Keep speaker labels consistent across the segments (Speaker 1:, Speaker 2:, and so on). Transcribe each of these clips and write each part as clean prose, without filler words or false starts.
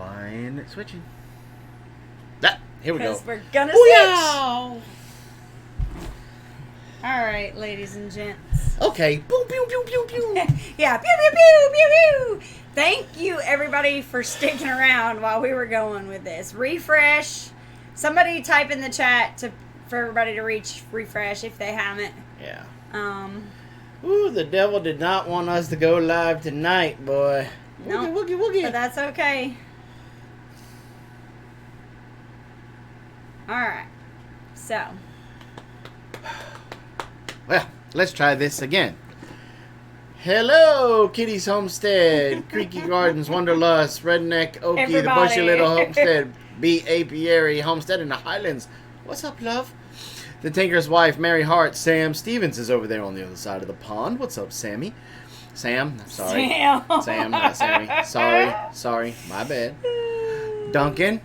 Speaker 1: Why ain't it switching? Here we go.
Speaker 2: Because we're gonna switch. All right, ladies and gents.
Speaker 1: Okay. Boom, pew, pew, pew, pew.
Speaker 2: Yeah, pew, pew, pew, pew, pew. Thank you, everybody, for sticking around while we were going with this. Refresh. Somebody type in the chat for everybody to refresh if they haven't.
Speaker 1: Yeah.
Speaker 3: Ooh, the devil did not want us to go live tonight, boy.
Speaker 2: No,
Speaker 3: Woogie.
Speaker 2: but that's okay. All right. So.
Speaker 1: Well, let's try this again.
Speaker 3: Hello, Kitty's Homestead, Creaky Gardens, Wanderlust, Redneck, Okie, the
Speaker 2: Everybody.
Speaker 3: Bushy Little Homestead, B. Apiary Homestead in the Highlands. What's up, love? The Tinker's Wife, Mary Hart, Sam Stevens is over there on the other side of the pond. What's up, Sammy? Sam, sorry. Sam, not Sammy. Sorry, my bad. Duncan,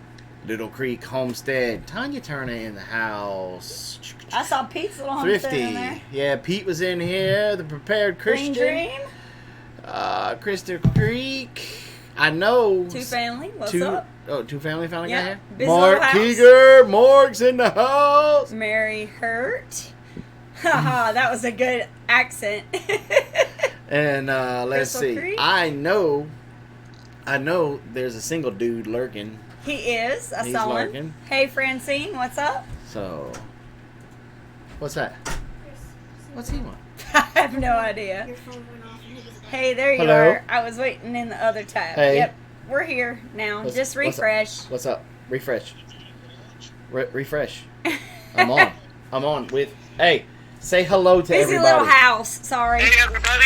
Speaker 3: Little Creek Homestead, Tanya Turner in the house.
Speaker 2: I saw Pete's little homestead in there.
Speaker 3: Thrifty. Yeah, Pete was in here. The Prepared Christian.
Speaker 2: Green Dream.
Speaker 3: Crystal Creek. I know.
Speaker 2: Two family. What's up?
Speaker 3: Oh, Two Family finally
Speaker 2: Yeah.
Speaker 3: got here?
Speaker 2: Biz
Speaker 3: Mark
Speaker 2: Little House.
Speaker 3: Keeger. Morg's in the house.
Speaker 2: Mary Hurt. Haha, that was a good accent.
Speaker 3: And let's
Speaker 2: Crystal
Speaker 3: see.
Speaker 2: Creek.
Speaker 3: I know there's a single dude lurking.
Speaker 2: He is. I
Speaker 3: He's
Speaker 2: saw
Speaker 3: lurking.
Speaker 2: him. Hey, Francine, what's up?
Speaker 3: So, what's that? What's he want?
Speaker 2: I have no idea.
Speaker 4: Your phone went off and he was
Speaker 2: Hey, there you
Speaker 3: Hello?
Speaker 2: are. I was waiting in the other tab.
Speaker 3: Hey.
Speaker 2: Yep, we're here now. Just refresh.
Speaker 3: What's up? Refresh. Refresh. I'm on. I'm on with. Hey, say hello to
Speaker 2: Busy
Speaker 3: everybody.
Speaker 2: little house. Sorry.
Speaker 5: Hey everybody,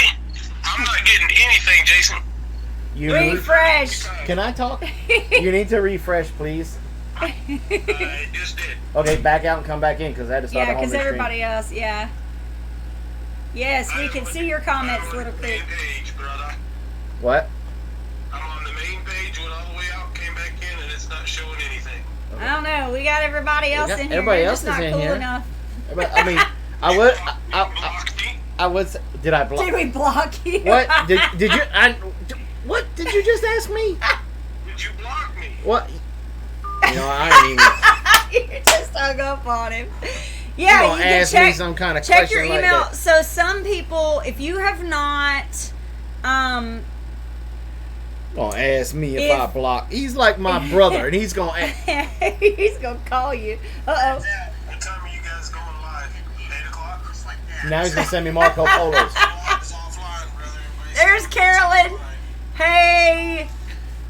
Speaker 5: I'm not getting anything, Jason.
Speaker 3: You need,
Speaker 2: Refresh.
Speaker 3: can I talk? You need to refresh, please.
Speaker 5: I just did.
Speaker 3: Okay, back out and come back in because I had to start
Speaker 2: Yeah,
Speaker 3: the home
Speaker 2: because
Speaker 3: stream.
Speaker 2: everybody else. Yeah. Yes, we can see your comments,
Speaker 5: I'm on
Speaker 2: Little
Speaker 5: the
Speaker 2: Creek.
Speaker 5: main page, brother.
Speaker 3: What?
Speaker 5: I'm on the main page, went all the way out, came back in, and it's not showing anything.
Speaker 2: I don't know. We got everybody else
Speaker 3: got
Speaker 2: in here.
Speaker 3: everybody
Speaker 2: You're
Speaker 3: else
Speaker 2: just
Speaker 3: is
Speaker 2: not
Speaker 3: in
Speaker 2: cool
Speaker 3: here.
Speaker 2: enough.
Speaker 3: I mean, I would.
Speaker 5: Blocked me?
Speaker 3: I would. Did I block?
Speaker 2: Did we block you?
Speaker 3: What did you? What did you just ask me?
Speaker 5: Did you block me?
Speaker 3: What? You know, I ain't even.
Speaker 2: You just hung up on him.
Speaker 3: You
Speaker 2: Yeah,
Speaker 3: gonna
Speaker 2: you can
Speaker 3: ask me
Speaker 2: check.
Speaker 3: some kind of
Speaker 2: Check
Speaker 3: question
Speaker 2: your
Speaker 3: like
Speaker 2: email.
Speaker 3: that.
Speaker 2: So some people, if you have not,
Speaker 3: Gonna ask me if
Speaker 2: If-
Speaker 3: I block. He's like my brother, and he's gonna.
Speaker 2: he's gonna call you. Uh
Speaker 5: What time are you guys going live? 8 o'clock? It's like that.
Speaker 3: Now he's gonna send me Marco Polos.
Speaker 5: It's offline, brother. Everybody's
Speaker 2: There's Carolyn.
Speaker 5: offline.
Speaker 2: Hey,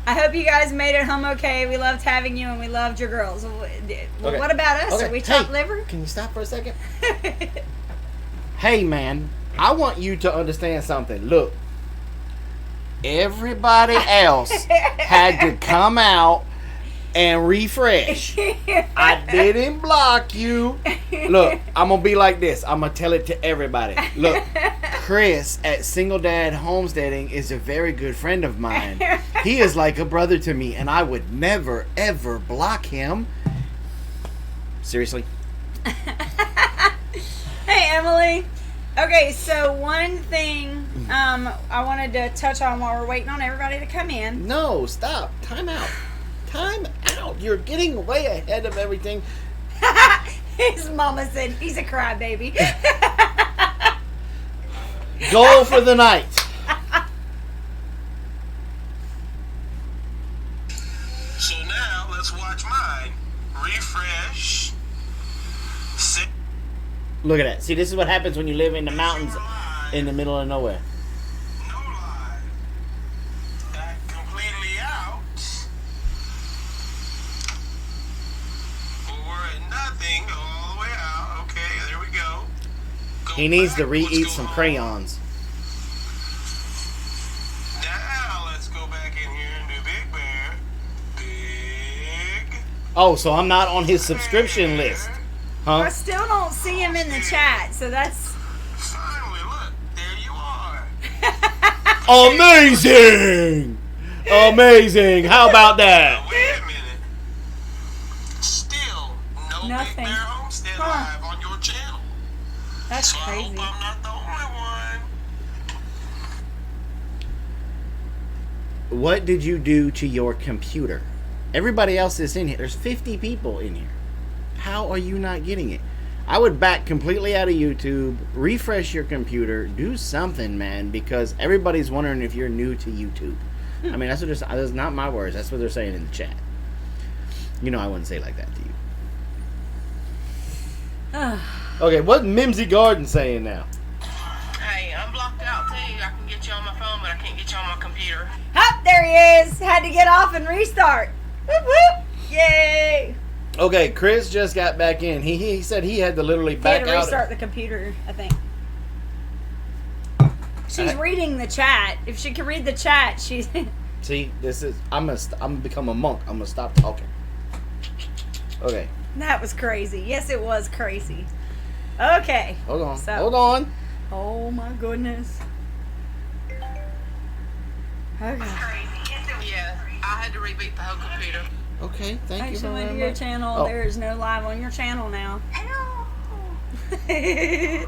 Speaker 2: I hope you guys made it home okay. We loved having you, and we loved your girls. Well,
Speaker 3: Okay.
Speaker 2: what about us?
Speaker 3: Okay.
Speaker 2: Are we chopped
Speaker 3: Hey,
Speaker 2: liver?
Speaker 3: Can you stop for a second? Hey, man, I want you to understand something. Look, everybody else had to come out and refresh. I didn't block you. Look, I'm going to be like this. I'm going to tell it to everybody. Look, Chris at Single Dad Homesteading is a very good friend of mine. He is like a brother to me, and I would never, ever block him. Seriously?
Speaker 2: Hey, Emily. Okay, so one thing I wanted to touch on while we're waiting on everybody to come in.
Speaker 3: No, stop. Time out. Time out. You're getting way ahead of everything.
Speaker 2: His mama said he's a crybaby.
Speaker 3: Goal for the night.
Speaker 5: So now, let's watch mine. Refresh. Sit.
Speaker 3: Look at that. See, this is what happens when you live in the mountains in the middle of nowhere.
Speaker 5: No live. Back completely out. We're at nothing all the way out. Okay, there we go. Go
Speaker 3: He needs to
Speaker 5: back.
Speaker 3: re-eat
Speaker 5: What's
Speaker 3: some
Speaker 5: going
Speaker 3: crayons.
Speaker 5: on? Now let's go back in here and do Big Bear. Big.
Speaker 3: Oh, so I'm not on his subscription list.
Speaker 2: I
Speaker 3: Huh?
Speaker 2: still don't see him in the chat, so that's...
Speaker 5: Finally, look. There you are.
Speaker 3: Amazing! Amazing! How about
Speaker 5: Now,
Speaker 3: that?
Speaker 5: wait a minute. Still no
Speaker 2: Nothing.
Speaker 5: Big Bear Homestead
Speaker 2: Huh.
Speaker 5: live on your channel.
Speaker 2: That's
Speaker 5: So I
Speaker 2: crazy.
Speaker 5: hope I'm not the only one.
Speaker 3: What did you do to your computer? Everybody else is in here. There's 50 people in here. How are you not getting it? I would back completely out of YouTube, refresh your computer, do something, man, because everybody's wondering if you're new to YouTube. I mean, that's not my words. That's what they're saying in the chat. You know I wouldn't say like that to you. Okay, what Mimsy Garden saying now?
Speaker 5: Hey, I'm blocked out too. I can get you on my phone, but I can't get you on my computer.
Speaker 2: Hop, there he is. Had to get off and restart. Whoop, whoop. Yay.
Speaker 3: Okay, Chris just got back in. He said he had to literally
Speaker 2: He
Speaker 3: back
Speaker 2: had to
Speaker 3: out.
Speaker 2: restart the computer, I think. She's reading the chat. If she can read the chat, she's...
Speaker 3: See, I'm gonna become a monk. I'm gonna stop talking. Okay.
Speaker 2: That was crazy. Yes, it was crazy. Okay.
Speaker 3: Hold on.
Speaker 2: So-
Speaker 3: Hold on.
Speaker 2: Oh my goodness. Okay.
Speaker 5: Yeah, I had to reboot the whole computer.
Speaker 3: Okay, thank you
Speaker 2: Thanks
Speaker 3: very
Speaker 2: for
Speaker 3: much.
Speaker 2: your channel.
Speaker 3: Oh.
Speaker 2: There is no live on your channel now.
Speaker 4: Hello. I need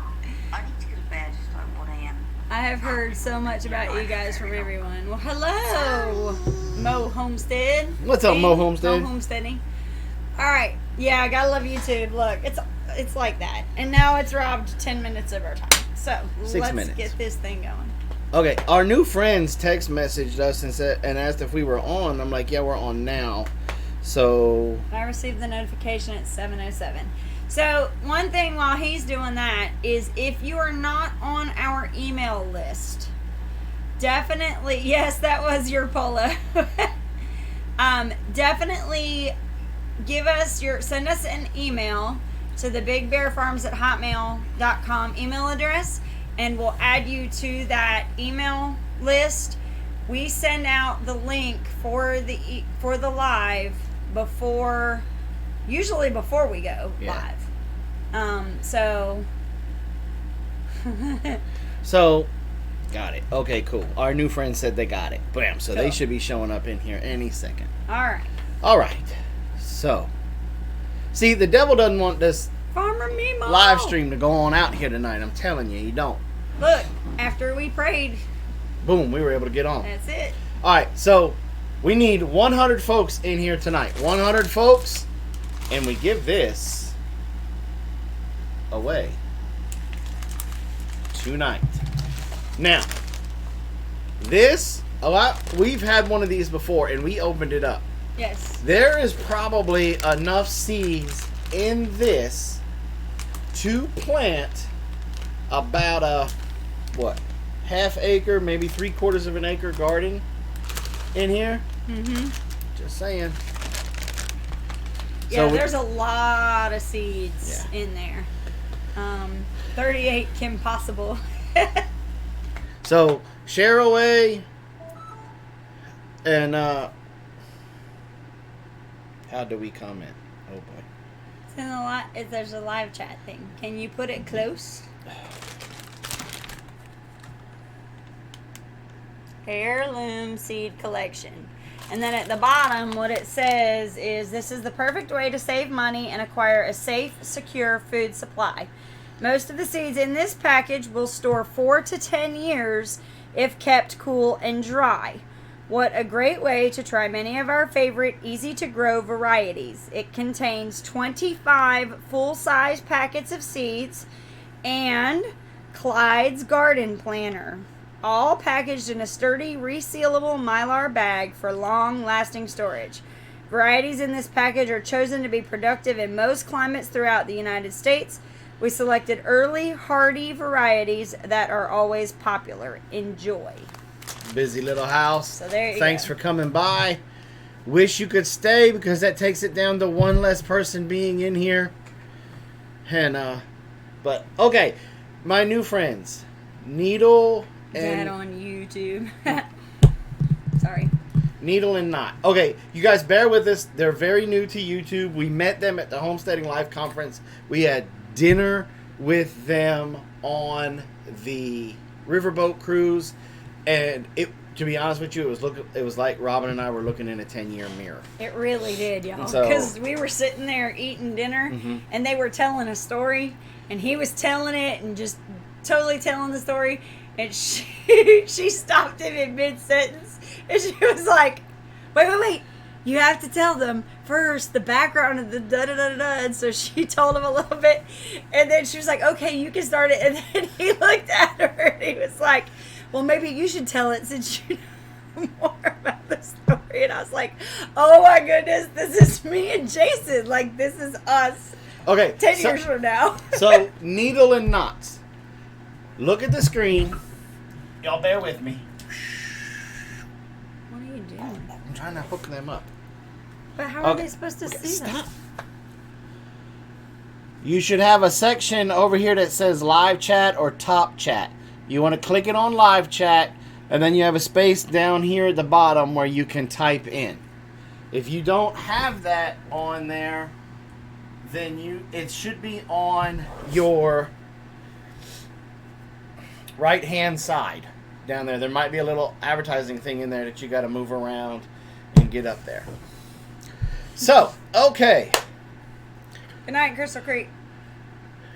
Speaker 4: to go to bed. It's like 1 a.m.
Speaker 2: I have heard so much about you guys from everyone. Well, hello, Mo Homestead.
Speaker 3: What's up, Mo Homestead?
Speaker 2: Mo Homesteading. All right. Yeah, I gotta love YouTube. Look, it's like that. And now it's robbed 10 minutes of our time. So
Speaker 3: 6
Speaker 2: let's
Speaker 3: minutes.
Speaker 2: get this thing going.
Speaker 3: Okay, our new friends text messaged us and asked if we were on. I'm like, yeah, we're on now. So
Speaker 2: I received the notification at 7:07. So one thing while he's doing that is if you are not on our email list, definitely, yes, that was your polo. Definitely send us an email to the bigbearfarms@hotmail.com email address, and we'll add you to that email list. We send out the link for the live usually before we go live.
Speaker 3: So, got it. Okay, cool. Our new friend said they got it. Bam. So they
Speaker 2: Cool.
Speaker 3: should be showing up in here any second.
Speaker 2: All
Speaker 3: All right. So, see, the devil doesn't want this
Speaker 2: Farmer Mimo.
Speaker 3: live stream to go on out here tonight. I'm telling you, he don't.
Speaker 2: Look, after we prayed,
Speaker 3: Boom, we were able to get on.
Speaker 2: that's it.
Speaker 3: All right, so we need 100 folks in here tonight. 100 folks, and we give this away tonight. Now, we've had one of these before, and we opened it up.
Speaker 2: Yes.
Speaker 3: There is probably enough seeds in this to plant about a, half acre, maybe 3/4 of an acre garden in here.
Speaker 2: Mm-hmm.
Speaker 3: Just saying.
Speaker 2: Yeah,
Speaker 3: So
Speaker 2: there's a lot of seeds in there. 38 Kim Possible.
Speaker 3: So share away, and how do we comment? Oh boy.
Speaker 2: It's in there's a live chat thing. Can you put it close? Heirloom seed collection. And then at the bottom, what it says is, this is the perfect way to save money and acquire a safe, secure food supply. Most of the seeds in this package will store 4 to 10 years if kept cool and dry. What a great way to try many of our favorite easy-to-grow varieties. It contains 25 full-size packets of seeds and Clyde's Garden Planner, all packaged in a sturdy, resealable Mylar bag for long-lasting storage. Varieties in this package are chosen to be productive in most climates throughout the United States. We selected early, hardy varieties that are always popular. Enjoy.
Speaker 3: Busy little house.
Speaker 2: So there you
Speaker 3: Thanks
Speaker 2: go.
Speaker 3: for coming by. Wish you could stay because that takes it down to one less person being in here. And but okay, my new friends, Needle
Speaker 2: That
Speaker 3: and
Speaker 2: on YouTube. Sorry.
Speaker 3: Needle and Knot. Okay, you guys bear with us. They're very new to YouTube. We met them at the Homesteading Life conference. We had dinner with them on the riverboat cruise, and to be honest with you, it was like Robyn and I were looking in a 10-year mirror.
Speaker 2: It really did, y'all.
Speaker 3: So-
Speaker 2: Because we were sitting there eating dinner, and they were telling a story, and he was telling it and just totally telling the story, and she stopped him in mid-sentence, and she was like, wait. you have to tell them first the background of the da-da-da-da-da. And so she told him a little bit. And then she was like, okay, you can start it. And then he looked at her and he was like, well, maybe you should tell it since you know more about the story. And I was like, oh my goodness, this is me and Jason. Like, this is us
Speaker 3: Okay.
Speaker 2: 10 years from now.
Speaker 3: So, needle and knots. Look at the screen. Y'all bear with me.
Speaker 2: What are you doing?
Speaker 3: I'm trying to hook them up.
Speaker 2: But how are
Speaker 3: Okay.
Speaker 2: they supposed to see
Speaker 3: Stop.
Speaker 2: that?
Speaker 3: You should have a section over here that says live chat or top chat. You want to click it on live chat, and then you have a space down here at the bottom where you can type in. If you don't have that on there, then it should be on your right hand side down there. There might be a little advertising thing in there that you got to move around and get up there. So, okay.
Speaker 2: Good night, Crystal Creek.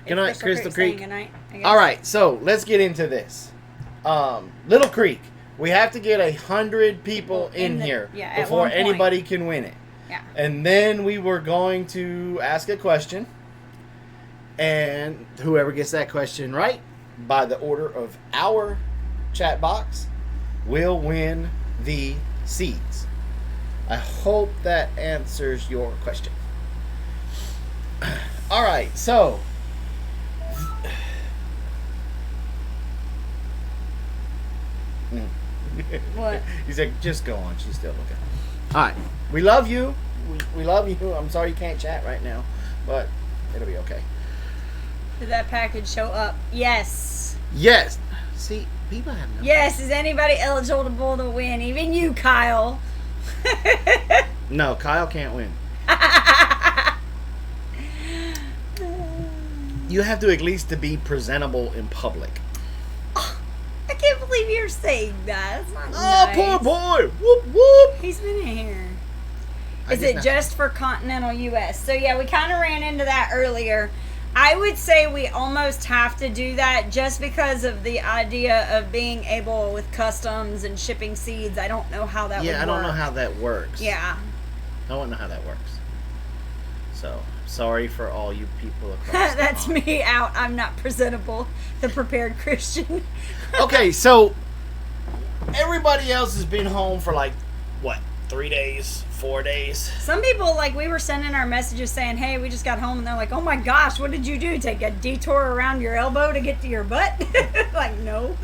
Speaker 3: Good night, Crystal
Speaker 2: Creek's saying
Speaker 3: Creek.
Speaker 2: Good night, I guess.
Speaker 3: All right, so let's get into this. Little Creek, we have to get 100 people in here
Speaker 2: at
Speaker 3: before
Speaker 2: one point.
Speaker 3: anybody can win it.
Speaker 2: Yeah.
Speaker 3: And then we were going to ask a question, and whoever gets that question right by the order of our chat box will win the seeds. I hope that answers your question. All right, so
Speaker 2: What?
Speaker 3: He's like, just go on. She's still looking. All right, we love you. We love you. I'm sorry you can't chat right now, but it'll be okay.
Speaker 2: Did that package show up? Yes.
Speaker 3: Yes. See, people have no.
Speaker 2: Yes. Is anybody eligible to win? Even you, Kyle.
Speaker 3: No, Kyle can't win. You have to at least to be presentable in public.
Speaker 2: I can't believe you're saying that. That's not
Speaker 3: Oh,
Speaker 2: nice.
Speaker 3: poor boy! Whoop whoop.
Speaker 2: He's been here.
Speaker 3: I
Speaker 2: Is
Speaker 3: guess
Speaker 2: it
Speaker 3: not.
Speaker 2: just for continental U.S.? So yeah, we kind of ran into that earlier. I would say we almost have to do that just because of the idea of being able with customs and shipping seeds. I don't know how that would work.
Speaker 3: Yeah, I don't know how that works.
Speaker 2: Yeah.
Speaker 3: I don't know how that works. So, sorry for all you people across the
Speaker 2: That's
Speaker 3: pond.
Speaker 2: me out. I'm not presentable. The prepared Christian.
Speaker 3: Okay, so everybody else has been home for like, what, 3 days, 4 days?
Speaker 2: Some people, like, we were sending our messages saying, hey, we just got home. And they're like, oh my gosh, what did you do? Take a detour around your elbow to get to your butt? Like, no.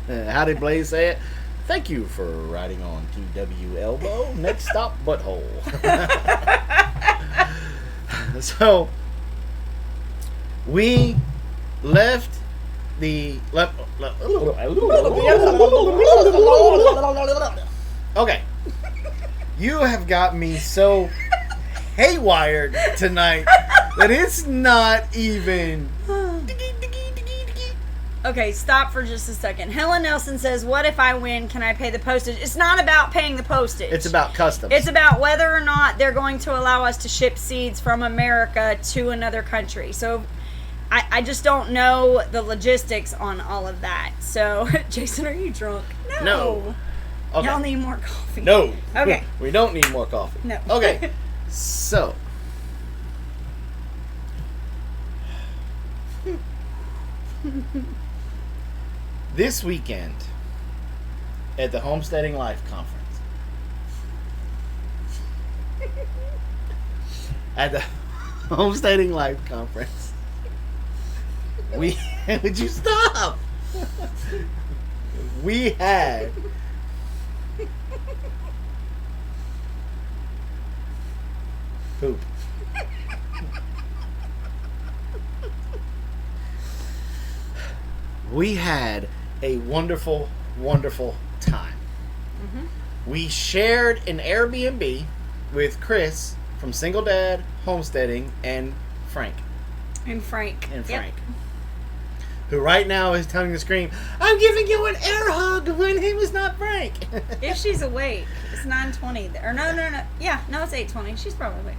Speaker 3: How did Blaze say it? Thank you for riding on TW Elbow. Next stop, butthole. So, we left the... Okay. You have got me so haywired tonight that it's not even...
Speaker 2: Okay, stop for just a second. Helen Nelson says, what if I win? Can I pay the postage? It's not about paying the postage.
Speaker 3: It's about customs.
Speaker 2: It's about whether or not they're going to allow us to ship seeds from America to another country. So I just don't know the logistics on all of that. So, Jason, are you drunk?
Speaker 3: No. Okay.
Speaker 2: Y'all need more coffee.
Speaker 3: No.
Speaker 2: Okay.
Speaker 3: We don't need more coffee.
Speaker 2: No.
Speaker 3: Okay. So. This weekend at the Homesteading Life conference. At the Homesteading Life conference. Would you stop? We had poop. We had a wonderful, wonderful time. Mm-hmm. We shared an Airbnb with Chris from Single Dad Homesteading and Frank.
Speaker 2: And Frank.
Speaker 3: Yep. Who right now is telling the screen, I'm giving you an air hug when he was not Frank.
Speaker 2: If she's awake, it's 9:20. Or no. Yeah, no, it's 8:20. She's probably awake.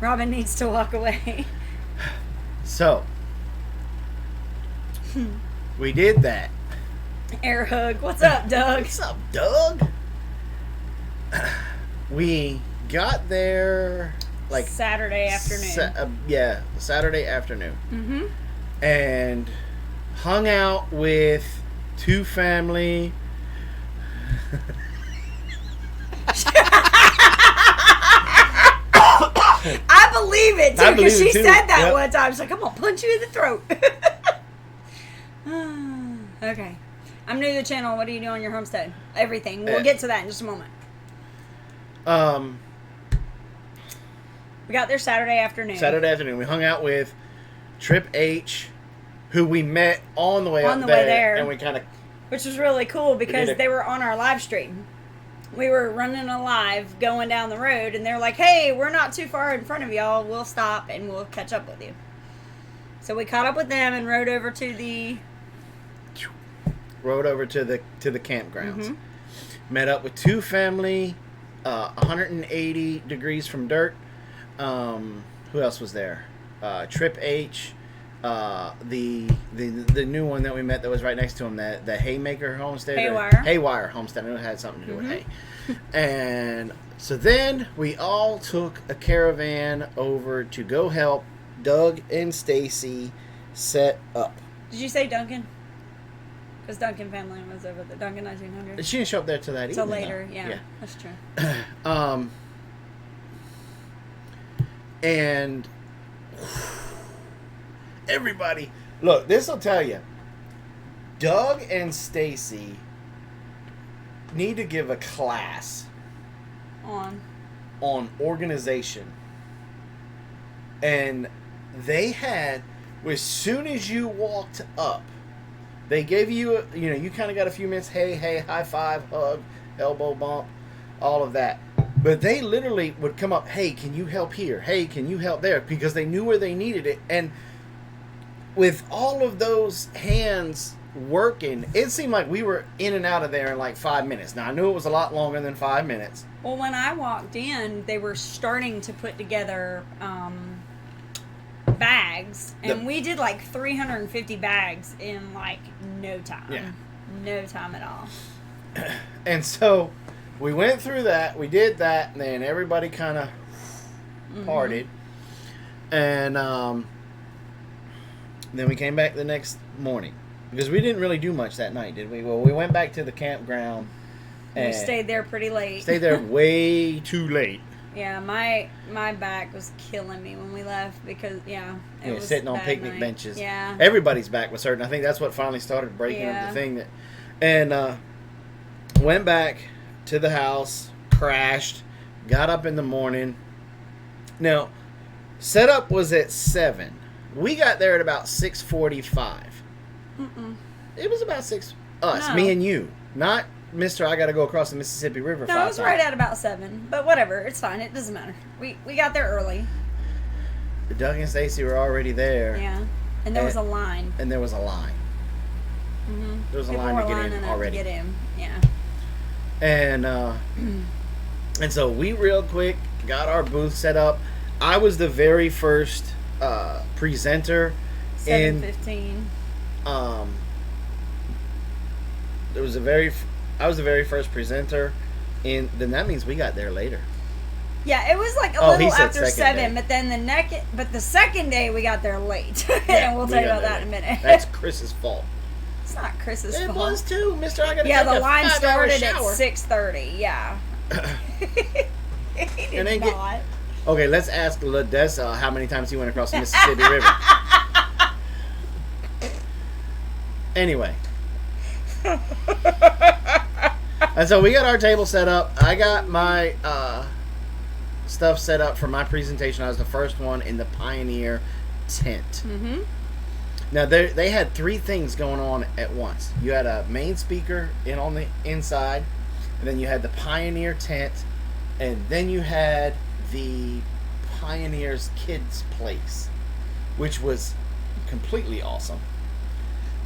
Speaker 2: Robyn needs to walk away.
Speaker 3: So, we did that.
Speaker 2: Air hug. What's up, Doug?
Speaker 3: What's up, Doug? we got there like
Speaker 2: Saturday afternoon.
Speaker 3: Saturday afternoon.
Speaker 2: Mm-hmm.
Speaker 3: And hung out with two family.
Speaker 2: I believe it too,
Speaker 3: I believe
Speaker 2: because she
Speaker 3: it, too.
Speaker 2: said that
Speaker 3: Yep.
Speaker 2: one time. She's like, I'm gonna punch you in the throat. Okay. I'm new to the channel. What do you do on your homestead? Everything. We'll get to that in just a moment. We got there Saturday afternoon.
Speaker 3: We hung out with Trip H, who we met on the way
Speaker 2: On
Speaker 3: up
Speaker 2: the way there.
Speaker 3: and we kind of
Speaker 2: Which was really cool because
Speaker 3: did it.
Speaker 2: they were on our live stream. We were running a live going down the road, and they're like, hey, we're not too far in front of y'all. We'll stop and we'll catch up with you. So we caught up with them and rode over to the
Speaker 3: campgrounds.
Speaker 2: Mhm.
Speaker 3: Met up with two family, 180 degrees from dirt. Who else was there? Trip H, the new one that we met that was right next to him, the Haymaker Homestead. Haywire Homestead. I knew it had something to do with hay. And so then we all took a caravan over to go help Doug and Stacy set up.
Speaker 2: Did you say Duncan? Because Duncan family was over the Duncan 1900.
Speaker 3: She didn't show up there till that evening.
Speaker 2: So later,
Speaker 3: though.
Speaker 2: yeah, that's true.
Speaker 3: And everybody, look, this will tell you, Doug and Stacy need to give a class on organization. And they had, as soon as you walked up, they gave you, you kind of got a few minutes, hey, high five, hug, elbow bump, all of that. But they literally would come up, hey, can you help here? Hey, can you help there? Because they knew where they needed it. And with all of those hands working, it seemed like we were in and out of there in like 5 minutes. Now, I knew it was a lot longer than 5 minutes.
Speaker 2: Well, when I walked in, they were starting to put together bags. And we did like 350 bags in like no time.
Speaker 3: Yeah.
Speaker 2: No time at all.
Speaker 3: And so we went through that. We did that. And then everybody kind of partied. And then we came back the next morning. Because we didn't really do much that night, did we? Well, we went back to the campground. And
Speaker 2: We stayed there pretty late.
Speaker 3: Stayed there way too late.
Speaker 2: Yeah, my back was killing me when we left because, it was
Speaker 3: sitting on
Speaker 2: bad
Speaker 3: picnic
Speaker 2: night.
Speaker 3: benches.
Speaker 2: Yeah.
Speaker 3: Everybody's back was hurting. I think that's what finally started breaking up the thing. And went back to the house, crashed, got up in the morning. Now, setup was at 7. We got there at about 6:45. It was about 6. Us,
Speaker 2: No.
Speaker 3: me and you, not Mr. I got to go across the Mississippi River.
Speaker 2: No, it was right at about 7. But whatever, it's fine. It doesn't matter. We got there early.
Speaker 3: Doug and Stacy were already there.
Speaker 2: Yeah. And there was a line.
Speaker 3: And there was a line. There was a
Speaker 2: People
Speaker 3: line
Speaker 2: were
Speaker 3: to get
Speaker 2: lining
Speaker 3: in
Speaker 2: up
Speaker 3: already.
Speaker 2: to get in. Yeah.
Speaker 3: And so we real quick got our booth set up. I was the very first presenter
Speaker 2: 7:15.
Speaker 3: I was the very first presenter then that means we got there later.
Speaker 2: Yeah, it was like a
Speaker 3: Oh, he
Speaker 2: little
Speaker 3: said
Speaker 2: after
Speaker 3: second
Speaker 2: 7,
Speaker 3: day.
Speaker 2: but then the second day we got there late.
Speaker 3: Yeah,
Speaker 2: and we'll
Speaker 3: we
Speaker 2: tell you
Speaker 3: got
Speaker 2: about
Speaker 3: there
Speaker 2: that in a
Speaker 3: late.
Speaker 2: minute.
Speaker 3: That's Chris's fault.
Speaker 2: It's not Chris's
Speaker 3: It
Speaker 2: fault.
Speaker 3: was too, Mr. I gotta
Speaker 2: Yeah,
Speaker 3: take
Speaker 2: the
Speaker 3: a
Speaker 2: line
Speaker 3: 5-hour
Speaker 2: started at
Speaker 3: shower.
Speaker 2: 6:30. Yeah. He did
Speaker 3: And then
Speaker 2: not.
Speaker 3: Okay, let's ask Ladessa how many times he went across the Mississippi River. Anyway. And so we got our table set up. I got my stuff set up for my presentation. I was the first one in the Pioneer tent. Now, they had 3 things going on at once. You had a main speaker on the inside, and then you had the Pioneer tent, and then you had the Pioneer's Kids Place, which was completely awesome.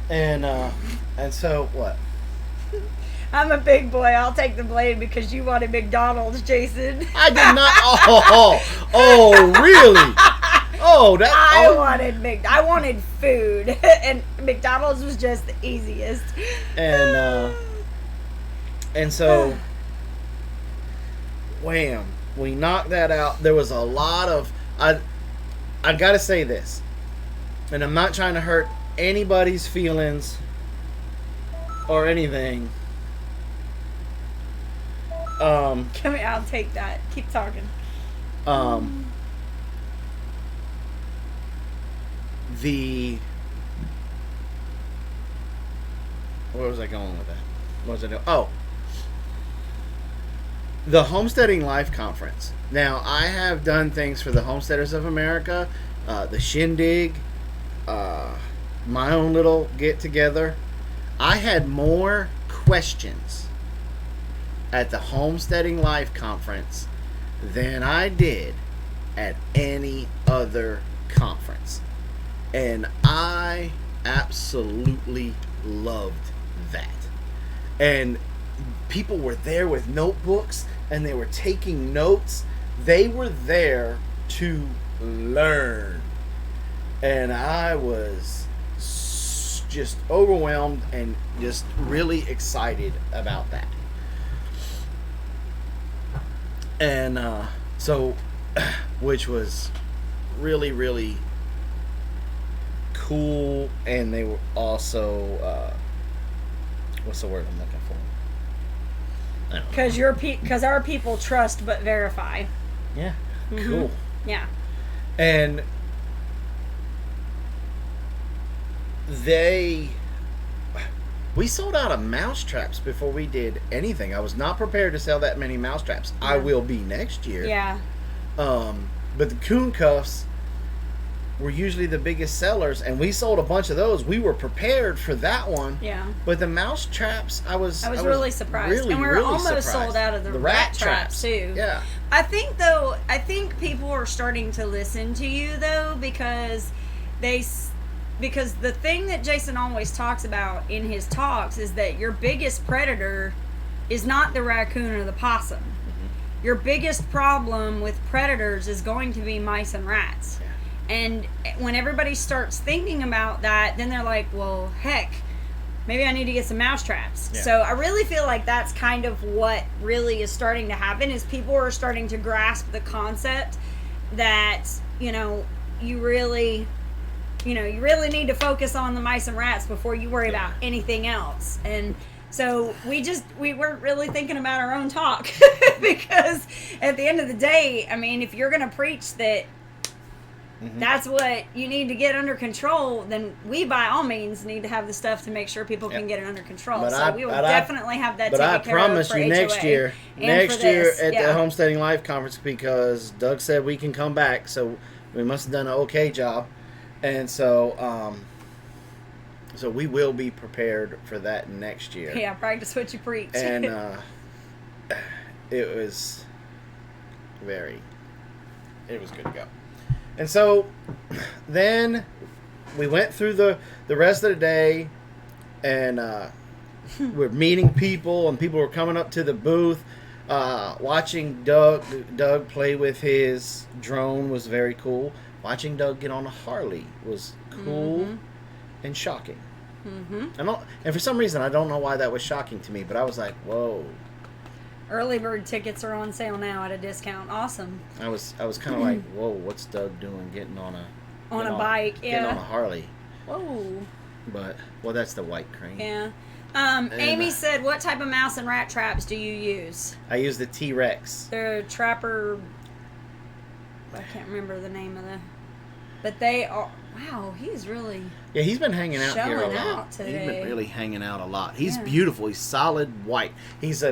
Speaker 3: And so, what?
Speaker 2: I'm a big boy. I'll take the blame because you wanted McDonald's, Jason.
Speaker 3: I did not. Oh, really?
Speaker 2: I wanted food, and McDonald's was just the easiest.
Speaker 3: And so wham, we knocked that out. There was a lot of, I gotta say this, and I'm not trying to hurt anybody's feelings or anything.
Speaker 2: I'll take that. Keep talking.
Speaker 3: Where was I going with that? What was I doing? Oh, the Homesteading Life Conference. Now, I have done things for the Homesteaders of America, the Shindig, my own little get-together. I had more questions at the Homesteading Life Conference than I did at any other conference. And I absolutely loved that. And people were there with notebooks and they were taking notes. They were there to learn. And I was just overwhelmed and just really excited about that. And so, which was really, really cool. And they were also, what's the word I'm looking for? I don't know.
Speaker 2: Because our people trust but verify.
Speaker 3: Yeah,
Speaker 2: Mm-hmm.
Speaker 3: cool.
Speaker 2: Yeah.
Speaker 3: And we sold out of mouse traps before we did anything. I was not prepared to sell that many mouse traps.
Speaker 2: Yeah.
Speaker 3: I will be next year.
Speaker 2: Yeah.
Speaker 3: But the coon cuffs were usually the biggest sellers, and we sold a bunch of those. We were prepared for that one.
Speaker 2: Yeah.
Speaker 3: But the mouse traps, I was
Speaker 2: really surprised.
Speaker 3: Really,
Speaker 2: and we were
Speaker 3: really
Speaker 2: almost
Speaker 3: surprised.
Speaker 2: sold out of the rat traps too.
Speaker 3: Yeah.
Speaker 2: I think people are starting to listen to you though, because the thing that Jason always talks about in his talks is that your biggest predator is not the raccoon or the possum. Mm-hmm. Your biggest problem with predators is going to be mice and rats. Yeah. And when everybody starts thinking about that, then they're like, well, heck, maybe I need to get some mouse traps. Yeah. So I really feel like that's kind of what really is starting to happen, is people are starting to grasp the concept that, you really need to focus on the mice and rats before you worry about anything else. And so we weren't really thinking about our own talk because at the end of the day, I mean, if you're going to preach that that's what you need to get under control, then we by all means need to have the stuff to make sure people can get it under control. But we will definitely have that taken care of. But I promise you
Speaker 3: next year at the Homesteading Life Conference, because Doug said we can come back, so we must have done an okay job. And so we will be prepared for that next year.
Speaker 2: Yeah, practice what you preach.
Speaker 3: And it was good to go. And so then we went through the rest of the day, and we're meeting people, and people were coming up to the booth. Watching Doug play with his drone was very cool. Watching Doug get on a Harley was cool and shocking. Mm-hmm. And for some reason, I don't know why that was shocking to me, but I was like, whoa.
Speaker 2: Early bird tickets are on sale now at a discount. Awesome.
Speaker 3: I was kind of like, whoa, what's Doug doing getting on a
Speaker 2: bike?
Speaker 3: Getting on a Harley.
Speaker 2: Whoa.
Speaker 3: But that's the white crane.
Speaker 2: Yeah. Amy said, what type of mouse and rat traps do you use?
Speaker 3: I use the T-Rex.
Speaker 2: They're Trapper. I can't remember the name of but they are. Wow, he's really.
Speaker 3: Yeah, he's been hanging out here a lot.
Speaker 2: Out today.
Speaker 3: He's been really hanging out a lot. He's beautiful. He's solid white. He's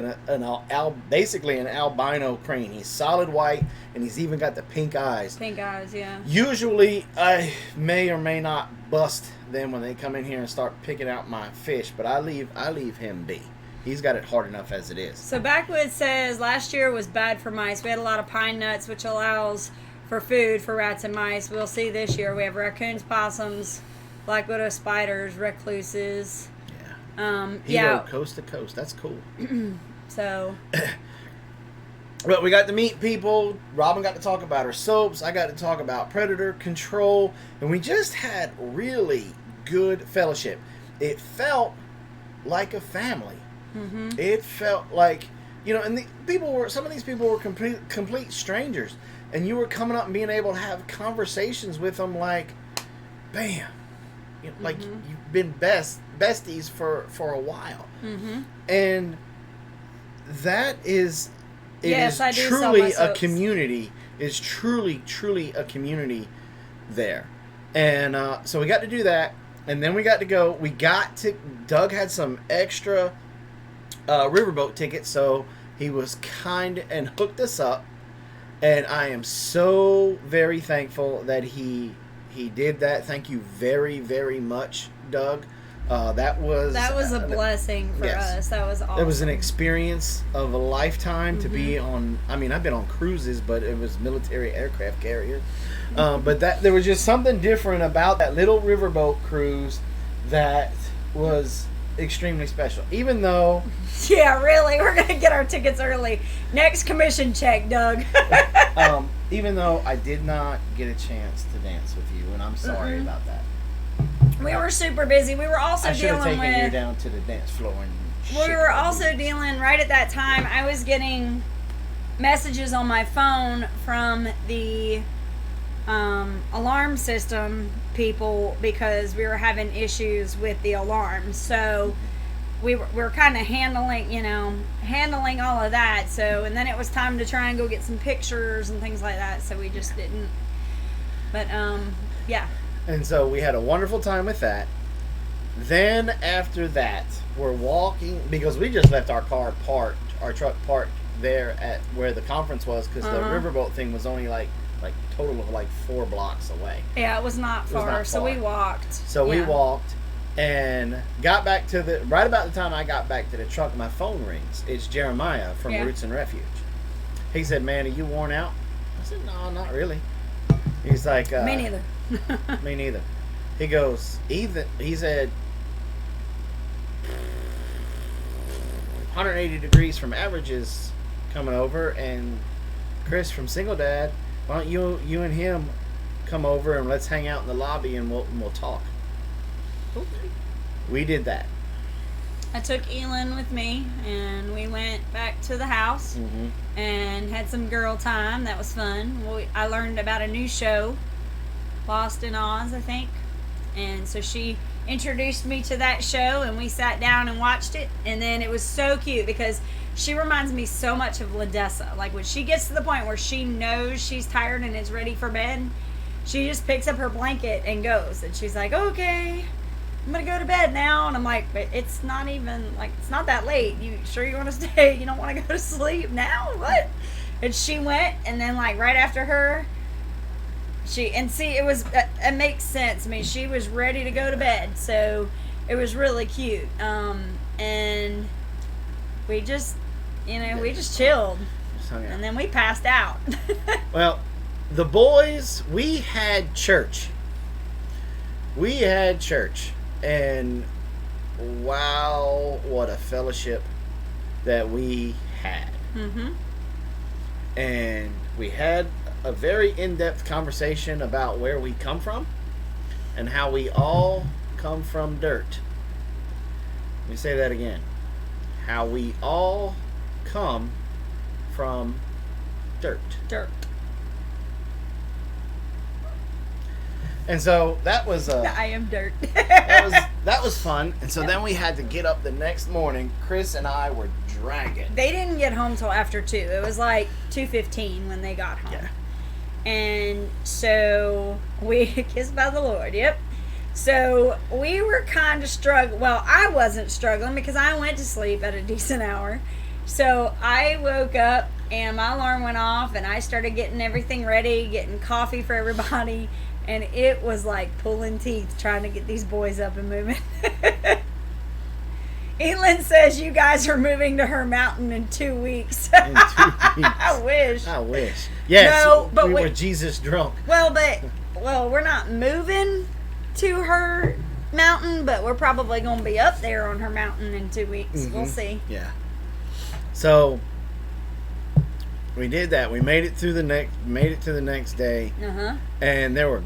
Speaker 3: basically an albino crane. He's solid white, and he's even got the pink eyes.
Speaker 2: Pink eyes, yeah.
Speaker 3: Usually, I may or may not bust them when they come in here and start picking out my fish, but I leave him be. He's got it hard enough as it is.
Speaker 2: So Backwoods says last year was bad for mice. We had a lot of pine nuts, which allows for food for rats and mice. We'll see this year. We have raccoons, possums, black widow spiders, recluses.
Speaker 3: Yeah. Coast to coast. That's cool.
Speaker 2: So.
Speaker 3: Well, we got to meet people. Robyn got to talk about her soaps. I got to talk about predator control. And we just had really good fellowship. It felt like a family. Mm-hmm. It felt like You know, and some of these people were complete strangers, and you were coming up and being able to have conversations with them like, bam, you know, like you've been besties for a while, and that is truly a community. Is truly a community there, and so we got to do that, and then we got to go. Doug had some extra riverboat tickets, so he was kind and hooked us up, and I am so very thankful that he did that. Thank you very, very much, Doug. That was
Speaker 2: a blessing for us. That was awesome.
Speaker 3: It was an experience of a lifetime to be on. I mean, I've been on cruises, but it was military aircraft carrier. But there was just something different about that little riverboat cruise that was extremely special. Even though,
Speaker 2: yeah, really, we're gonna get our tickets early. Next commission check, Doug.
Speaker 3: Even though I did not get a chance to dance with you, and I'm sorry about that.
Speaker 2: We were super busy. We were also
Speaker 3: I should have
Speaker 2: dealing
Speaker 3: taken you
Speaker 2: with.
Speaker 3: down to the dance floor and.
Speaker 2: We were also dealing right at that time. I was getting messages on my phone from the alarm system people because we were having issues with the alarms. So we were kind of handling all of that. So, and then it was time to try and go get some pictures and things like that. So we just didn't. But yeah.
Speaker 3: And so we had a wonderful time with that. Then after that, we're walking because we just left our truck parked there at where the conference was because the riverboat thing was only like total of like 4 blocks away.
Speaker 2: Yeah, it was not far. So we walked.
Speaker 3: So we walked and got back to right about the time I got back to the truck, my phone rings. It's Jeremiah from Roots and Refuge. He said, "Man, are you worn out?" I said, "No, not really." He's like,
Speaker 2: "Me neither."
Speaker 3: Me neither. He goes, he said 180 degrees from averages coming over, and Chris from Single Dad, why don't you and him come over and let's hang out in the lobby and we'll talk. Okay. We did that.
Speaker 2: I took Elin with me and we went back to the house and had some girl time. That was fun. I learned about a new show, Lost in Oz, I think. And so she introduced me to that show and we sat down and watched it. And then it was so cute because she reminds me so much of Ladessa. Like when she gets to the point where she knows she's tired and is ready for bed, she just picks up her blanket and goes. And she's like, "Okay, I'm gonna go to bed now." And I'm like, "But it's not even, like, it's not that late. You sure you want to stay? You don't want to go to sleep now? What?" And she went, and then like right after her, it makes sense. I mean, she was ready to go to bed, so it was really cute. And we just, we just chilled, and then we passed out.
Speaker 3: Well, the boys, we had church, and wow, what a fellowship that we had. And we had a very in-depth conversation about where we come from and how we all come from dirt. Let me say that again. How we all come from dirt. And so that was
Speaker 2: I am dirt.
Speaker 3: that was fun. And so then we had to get up the next morning. Chris and I were dragging.
Speaker 2: They didn't get home till after 2. It was like 2:15 when they got home.
Speaker 3: Yeah.
Speaker 2: And so we kissed by the Lord. Yep. So we were kind of struggling. Well, I wasn't struggling because I went to sleep at a decent hour. So I woke up and my alarm went off and I started getting everything ready, getting coffee for everybody. And it was like pulling teeth trying to get these boys up and moving. Elin says you guys are moving to her mountain in 2 weeks.
Speaker 3: In 2 weeks.
Speaker 2: I wish.
Speaker 3: Yes,
Speaker 2: no, but
Speaker 3: we were Jesus drunk.
Speaker 2: Well, we're not moving to her mountain, but we're probably going to be up there on her mountain in 2 weeks. We'll see.
Speaker 3: Yeah. So we did that. We made it to the next day, and there were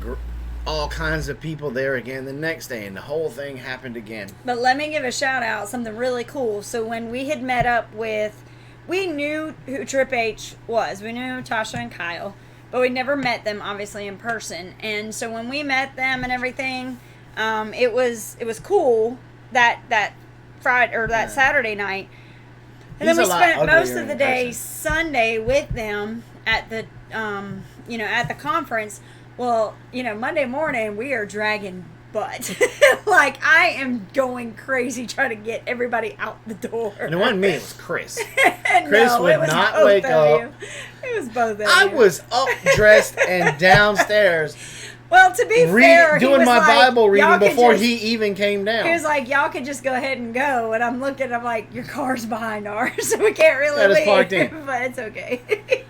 Speaker 3: all kinds of people there again the next day, and the whole thing happened again.
Speaker 2: But let me give a shout out, something really cool. So when we had met up with we knew who Trip H was. We knew Tasha and Kyle, but we never met them, obviously, in person. And so when we met them and everything, it was cool that Friday or that Saturday night. And then we spent most of the day Sunday with them at the at the conference. Well, Monday morning we are dragging butt. Like, I am going crazy trying to get everybody out the door.
Speaker 3: And it wasn't me, it was Chris.
Speaker 2: Chris
Speaker 3: would not wake up.
Speaker 2: It was both of you.
Speaker 3: I was up, dressed, and downstairs.
Speaker 2: Well, to be fair,
Speaker 3: doing my Bible reading before he even came down.
Speaker 2: He was like, y'all could just go ahead and go. And I'm like, your car's behind ours, so we can't really leave.
Speaker 3: Parked in.
Speaker 2: But it's okay.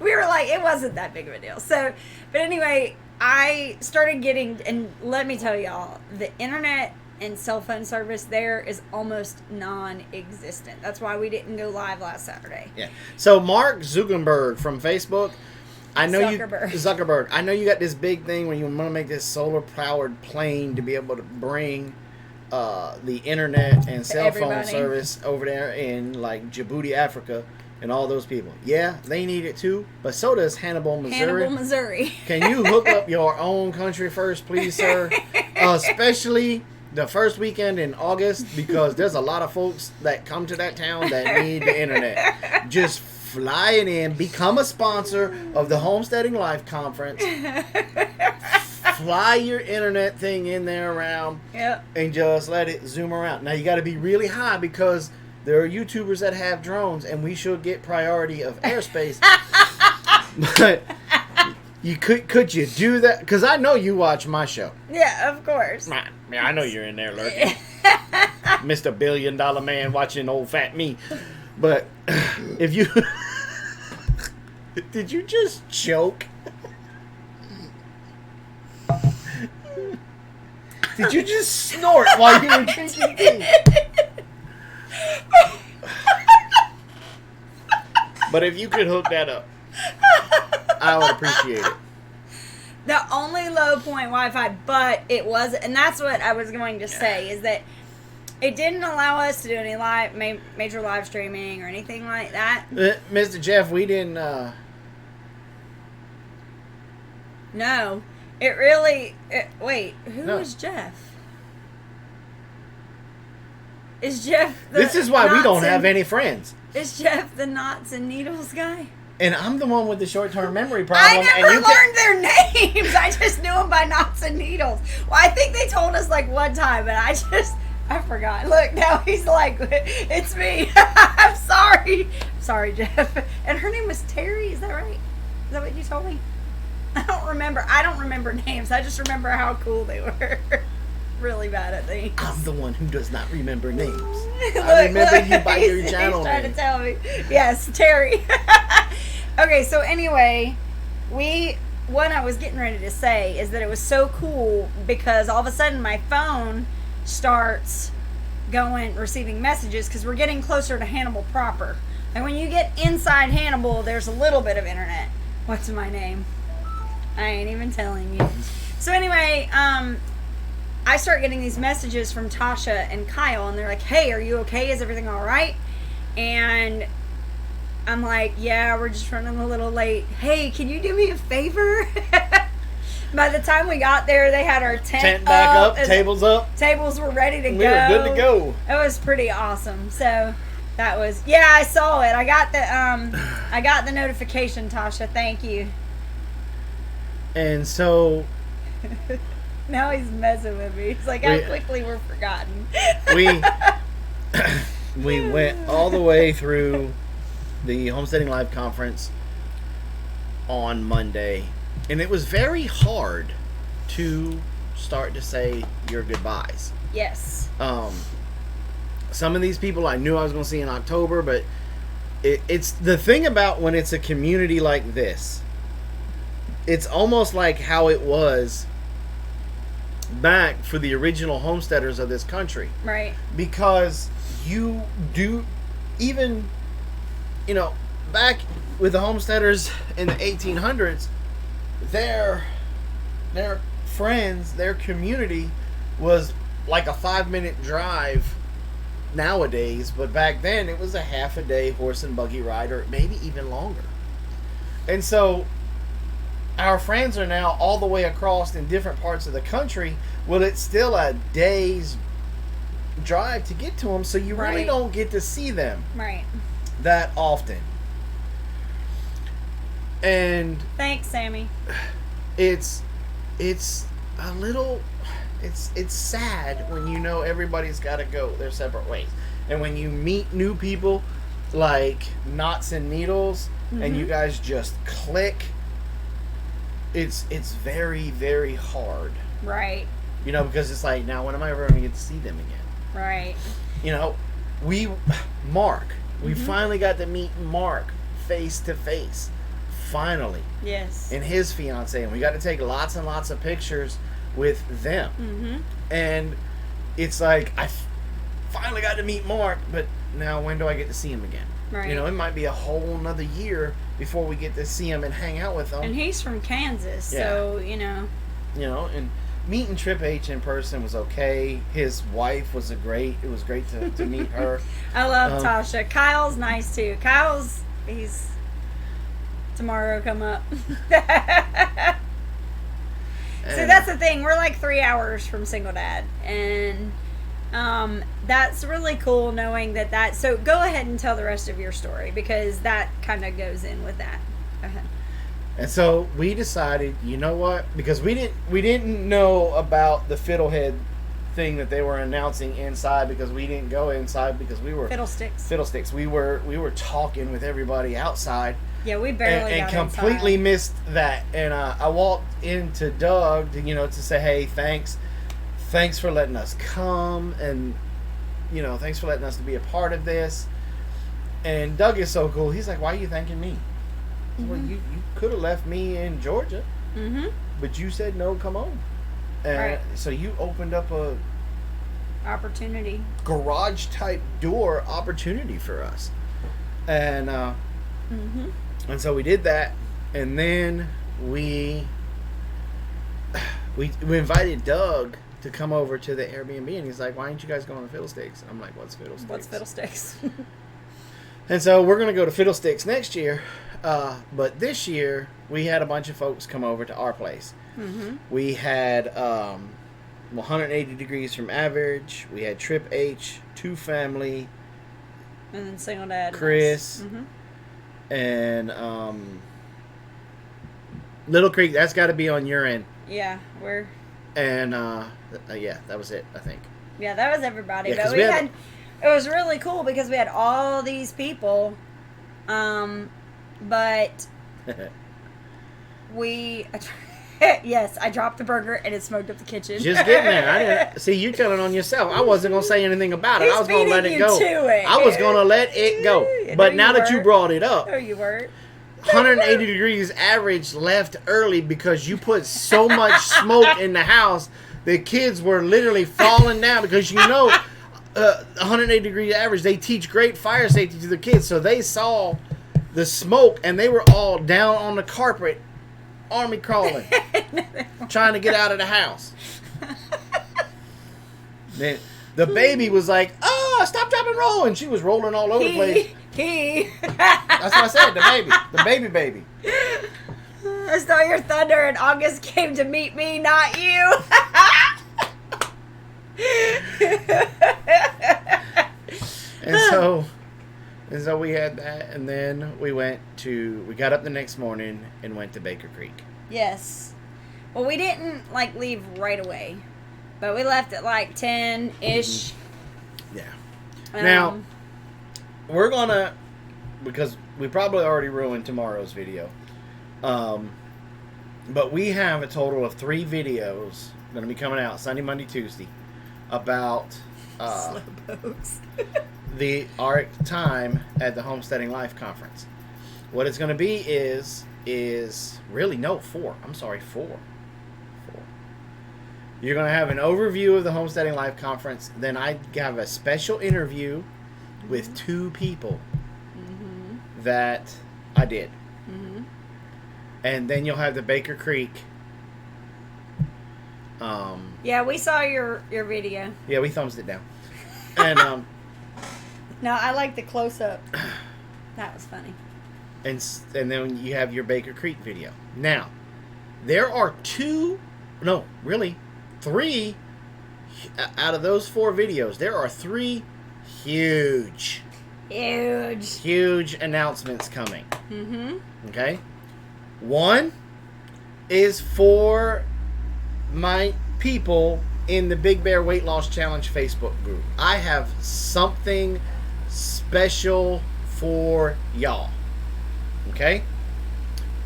Speaker 2: We were like, it wasn't that big of a deal. So, but anyway, I started getting, and let me tell y'all, the internet and cell phone service there is almost non-existent. That's why we didn't go live last Saturday.
Speaker 3: Yeah. So Mark Zuckerberg from Facebook, Zuckerberg. I know you got this big thing where you want to make this solar-powered plane to be able to bring the internet and cell phone service over there in like Djibouti, Africa, and all those people. Yeah, they need it too, but so does Hannibal, Missouri. Can you hook up your own country first, please, sir? Especially the first weekend in August, because there's a lot of folks that come to that town that need the internet. Just fly it in, become a sponsor of the Homesteading Life conference. Fly your internet thing in there around, and just let it zoom around. Now you got to be really high because there are YouTubers that have drones, and we should get priority of airspace. But you could you do that? Because I know you watch my show.
Speaker 2: Yeah, of course.
Speaker 3: I know you're in there lurking, Mr. $1 billion man watching old fat me. But if you did you just choke? Did you just snort while you were drinking tea? But if you could hook that up, I would appreciate it.
Speaker 2: The only low point Wi-Fi, but it was, and that's what I was going to say, is that it didn't allow us to do any major live streaming or anything like that.
Speaker 3: Mr. Jeff, we didn't.
Speaker 2: No, it really. Wait, who was Jeff? Is Jeff?
Speaker 3: This is why we don't have any friends.
Speaker 2: Is Jeff the knots and needles guy?
Speaker 3: And I'm the one with the short-term memory problem.
Speaker 2: I never learned their names. I just knew them by knots and needles. Well, I think they told us like one time, but I forgot. Look, now he's like, it's me. I'm sorry. Sorry, Jeff. And her name was Terry. Is that right? Is that what you told me? I don't remember names. I just remember how cool they were. Really bad at names.
Speaker 3: I'm the one who does not remember names. I remember you by your channel
Speaker 2: He's trying to tell me. Yes, Terry. Okay, so anyway, what I was getting ready to say is that it was so cool because all of a sudden my phone starts receiving messages because we're getting closer to Hannibal proper. And when you get inside Hannibal, there's a little bit of internet. What's my name? I ain't even telling you. So anyway, I start getting these messages from Tasha and Kyle, and they're like, hey, are you okay? Is everything all right? And I'm like, yeah, we're just running a little late. Hey, can you do me a favor? By the time we got there, they had our tent
Speaker 3: back up, tables up.
Speaker 2: Tables were ready to go.
Speaker 3: We were good to go.
Speaker 2: It was pretty awesome. So that was, I saw it. I got the notification, Tasha. Thank you.
Speaker 3: And so
Speaker 2: now he's messing with me. He's like, how quickly we're forgotten.
Speaker 3: We went all the way through the Homesteading Live conference on Monday, and it was very hard to start to say your goodbyes.
Speaker 2: Yes.
Speaker 3: Some of these people I knew I was going to see in October, but it's the thing about when it's a community like this. It's almost like how it was back for the original homesteaders of this country.
Speaker 2: Right.
Speaker 3: Because you do, even, back with the homesteaders in the 1800s, their friends, their community was like a 5-minute drive nowadays, but back then it was a half a day horse and buggy ride, or maybe even longer. And so our friends are now all the way across in different parts of the country. Well, it's still a day's drive to get to them, so you really
Speaker 2: Right.
Speaker 3: don't get to see them
Speaker 2: Right.
Speaker 3: that often. And
Speaker 2: Thanks, Sammy.
Speaker 3: it's a little it's sad when you know everybody's got to go their separate ways, and when you meet new people like Knots and Needles, and you guys just click. It's very, very hard,
Speaker 2: Right.
Speaker 3: you know, because it's like, now when am I ever going to get to see them again?
Speaker 2: Right.
Speaker 3: You know, we finally got to meet Mark face to face, finally,
Speaker 2: Yes.
Speaker 3: and his fiance, and we got to take lots and lots of pictures with them.
Speaker 2: Mm-hmm.
Speaker 3: And it's like, I finally got to meet Mark, but now when do I get to see him again?
Speaker 2: Right.
Speaker 3: You know, it might be a whole nother year before we get to see him and hang out with him.
Speaker 2: And he's from Kansas, so, you know.
Speaker 3: You know, and meeting Trip H in person was okay. His wife was it was great to meet her.
Speaker 2: I love Tasha. Kyle's nice, too. He's tomorrow come up. So
Speaker 3: And
Speaker 2: that's the thing. We're like 3 hours from Single Dad. And that's really cool knowing that. So go ahead and tell the rest of your story, because that kind of goes in with that. Go ahead.
Speaker 3: And so we decided, you know what? Because we didn't know about the Fiddlehead thing that they were announcing inside, because we didn't go inside because we were
Speaker 2: Fiddlesticks.
Speaker 3: We were talking with everybody outside.
Speaker 2: Yeah, we barely
Speaker 3: and
Speaker 2: got
Speaker 3: completely
Speaker 2: inside.
Speaker 3: missed that. And I walked into Doug to say, hey, thanks for letting us come, and thanks for letting us to be a part of this. And Doug is so cool. He's like, why are you thanking me? Well, you could have left me in Georgia, but you said no, come on. And
Speaker 2: Right.
Speaker 3: so you opened up a
Speaker 2: Opportunity.
Speaker 3: garage type door opportunity for us. And and so we did that, and then we invited Doug to come over to the Airbnb, and he's like, why aren't you guys going to Fiddlesticks? I'm like, what's Fiddlesticks?
Speaker 2: What's Fiddlesticks?
Speaker 3: And so we're going to go to Fiddlesticks next year, but this year we had a bunch of folks come over to our place. We had 180 degrees from average. We had Trip H, 2 family,
Speaker 2: And then Single Dad.
Speaker 3: Chris, and Little Creek. That's got to be on your end.
Speaker 2: Yeah,
Speaker 3: And yeah, that was it, I think.
Speaker 2: Yeah, that was everybody.
Speaker 3: Yeah, 'cause
Speaker 2: but it was really cool because we had all these people, but yes, I dropped the burger and it smoked up the kitchen.
Speaker 3: Just getting there. I didn't see you telling on yourself. I wasn't gonna say anything about it.
Speaker 2: He's
Speaker 3: I was gonna let
Speaker 2: beating
Speaker 3: it go.
Speaker 2: you to it.
Speaker 3: I was gonna let it go.
Speaker 2: No,
Speaker 3: But
Speaker 2: you
Speaker 3: now that you
Speaker 2: weren't.
Speaker 3: brought it up,
Speaker 2: No, you weren't.
Speaker 3: 180 degrees average left early because you put so much smoke in the house. The kids were literally falling down because 180 degree average. They teach great fire safety to the kids, so they saw the smoke and they were all down on the carpet, army crawling, trying to get out of the house. Then the baby was like, "Oh, stop, drop, and roll," and she was rolling all over the place. That's what I said. The baby.
Speaker 2: I saw your thunder and August came to meet me, not you.
Speaker 3: And so we had that, and then we got up the next morning and went to Baker Creek.
Speaker 2: Yes. Well, we didn't leave right away, but we left at 10-ish.
Speaker 3: Yeah. Now, we're gonna, because we probably already ruined tomorrow's video, but we have a total of 3 videos going to be coming out Sunday, Monday, Tuesday about
Speaker 2: Slowpokes.
Speaker 3: our time at the Homesteading Life conference. What it's going to be is really, no, 4. I'm sorry, 4. You're going to have an overview of the Homesteading Life conference. Then I have a special interview with 2 people that I did. And then you'll have the Baker Creek.
Speaker 2: Yeah, we saw your video.
Speaker 3: Yeah, we thumbs it down. And
Speaker 2: No, I like the close up. That was funny.
Speaker 3: And then you have your Baker Creek video. Now, there are three out of those 4 videos. There are 3 huge announcements coming.
Speaker 2: Mm-hmm.
Speaker 3: Okay? One is for my people in the Big Bear Weight Loss Challenge Facebook group. I have something special for y'all. Okay?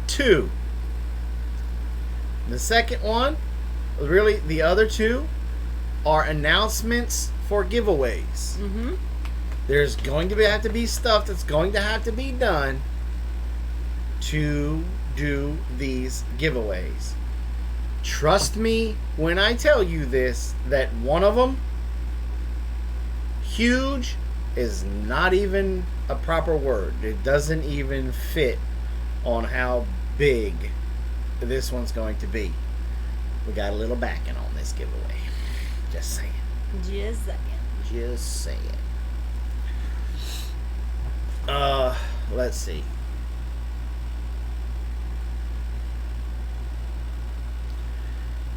Speaker 3: 2. The second one, really the other 2, are announcements for giveaways.
Speaker 2: Mm-hmm.
Speaker 3: There's going to have to be stuff that's going to have to be done to do these giveaways. Trust me when I tell you this, that one of them, huge, is not even a proper word. It doesn't even fit on how big this one's going to be. We got a little backing on this giveaway. Just saying.
Speaker 2: Just saying.
Speaker 3: Just saying. Let's see.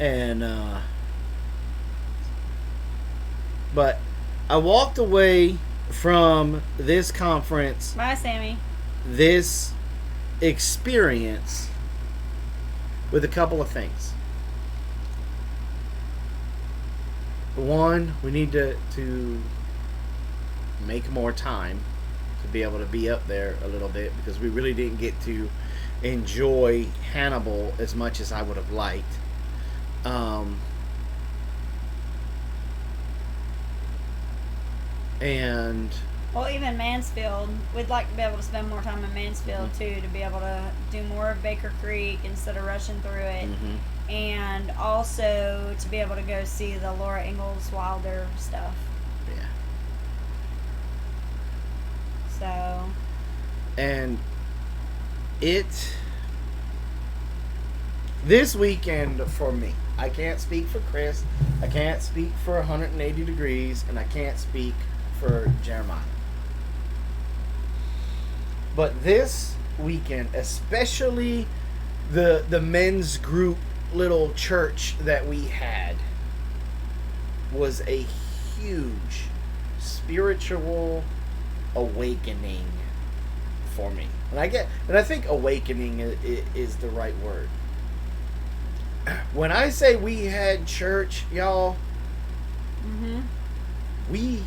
Speaker 3: And, but I walked away from this conference,
Speaker 2: Bye, Sammy.
Speaker 3: this experience, with a couple of things. One, we need to make more time to be able to be up there a little bit, because we really didn't get to enjoy Hannibal as much as I would have liked. And
Speaker 2: Well, even Mansfield, we'd like to be able to spend more time in Mansfield too, to be able to do more of Baker Creek instead of rushing through it, and also to be able to go see the Laura Ingalls Wilder stuff.
Speaker 3: yeah.
Speaker 2: So,
Speaker 3: And this weekend for me, I can't speak for Chris, I can't speak for 180 Degrees, and I can't speak for Jeremiah. But this weekend, especially the men's group little church that we had, was a huge spiritual awakening for me. And I think awakening is the right word. When I say we had church, y'all, we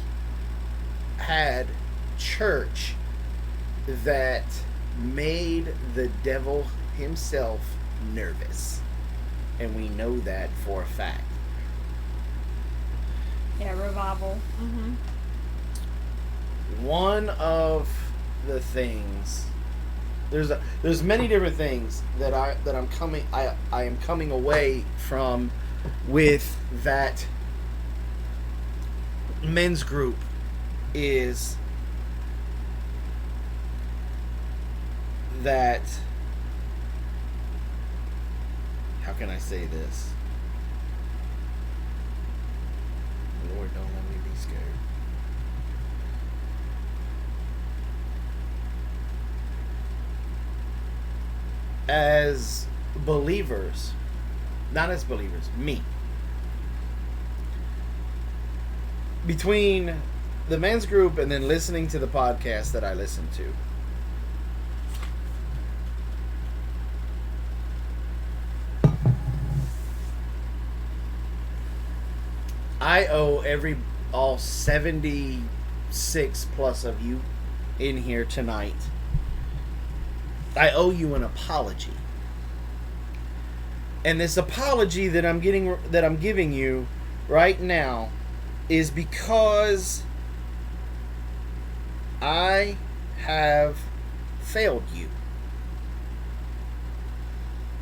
Speaker 3: had church that made the devil himself nervous. And we know that for a fact.
Speaker 2: yeah, revival.
Speaker 3: One of the things, there's many different things that I am coming away from with that men's group, is that, how can I say this? Lord, don't let me be scared. As believers, not as believers, me. Between the men's group and then listening to the podcast that I listen to, I owe all 76 plus of you in here tonight, I owe you an apology. And this apology that I'm giving you right now is because I have failed you.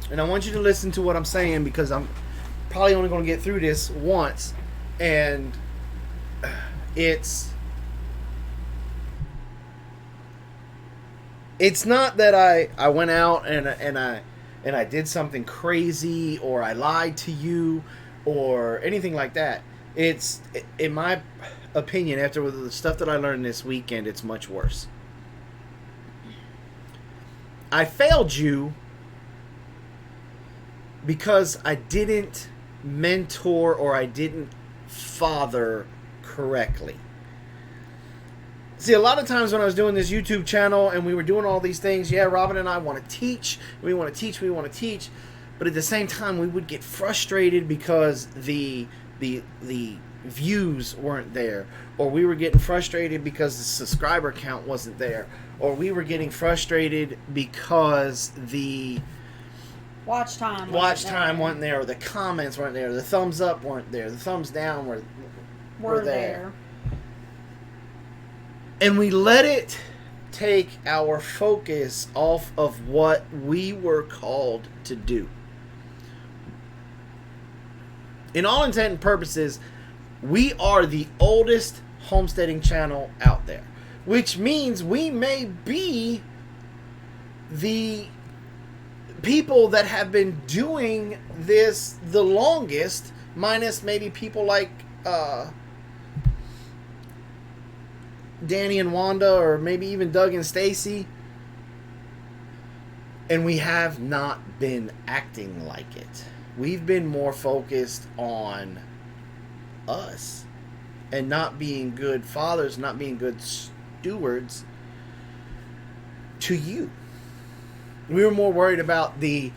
Speaker 3: And I want you to listen to what I'm saying, because I'm probably only going to get through this once. And it's not that I went out and I did something crazy, or I lied to you or anything like that. It's, in my opinion, after the stuff that I learned this weekend, it's much worse. I failed you because I didn't mentor or I didn't father correctly. See, a lot of times when I was doing this YouTube channel and we were doing all these things, yeah, Robyn and I want to teach, we want to teach, but at the same time we would get frustrated because the views weren't there, or we were getting frustrated because the subscriber count wasn't there, or we were getting frustrated because the
Speaker 2: watch time
Speaker 3: wasn't there, or the comments weren't there, the thumbs up weren't there, the thumbs down were there. And we let it take our focus off of what we were called to do. In all intent and purposes, we are the oldest homesteading channel out there, which means we may be the people that have been doing this the longest, minus maybe people like Danny and Wanda, or maybe even Doug and Stacy. And we have not been acting like it. We've been more focused on us and not being good fathers, not being good stewards to you. We were more worried about the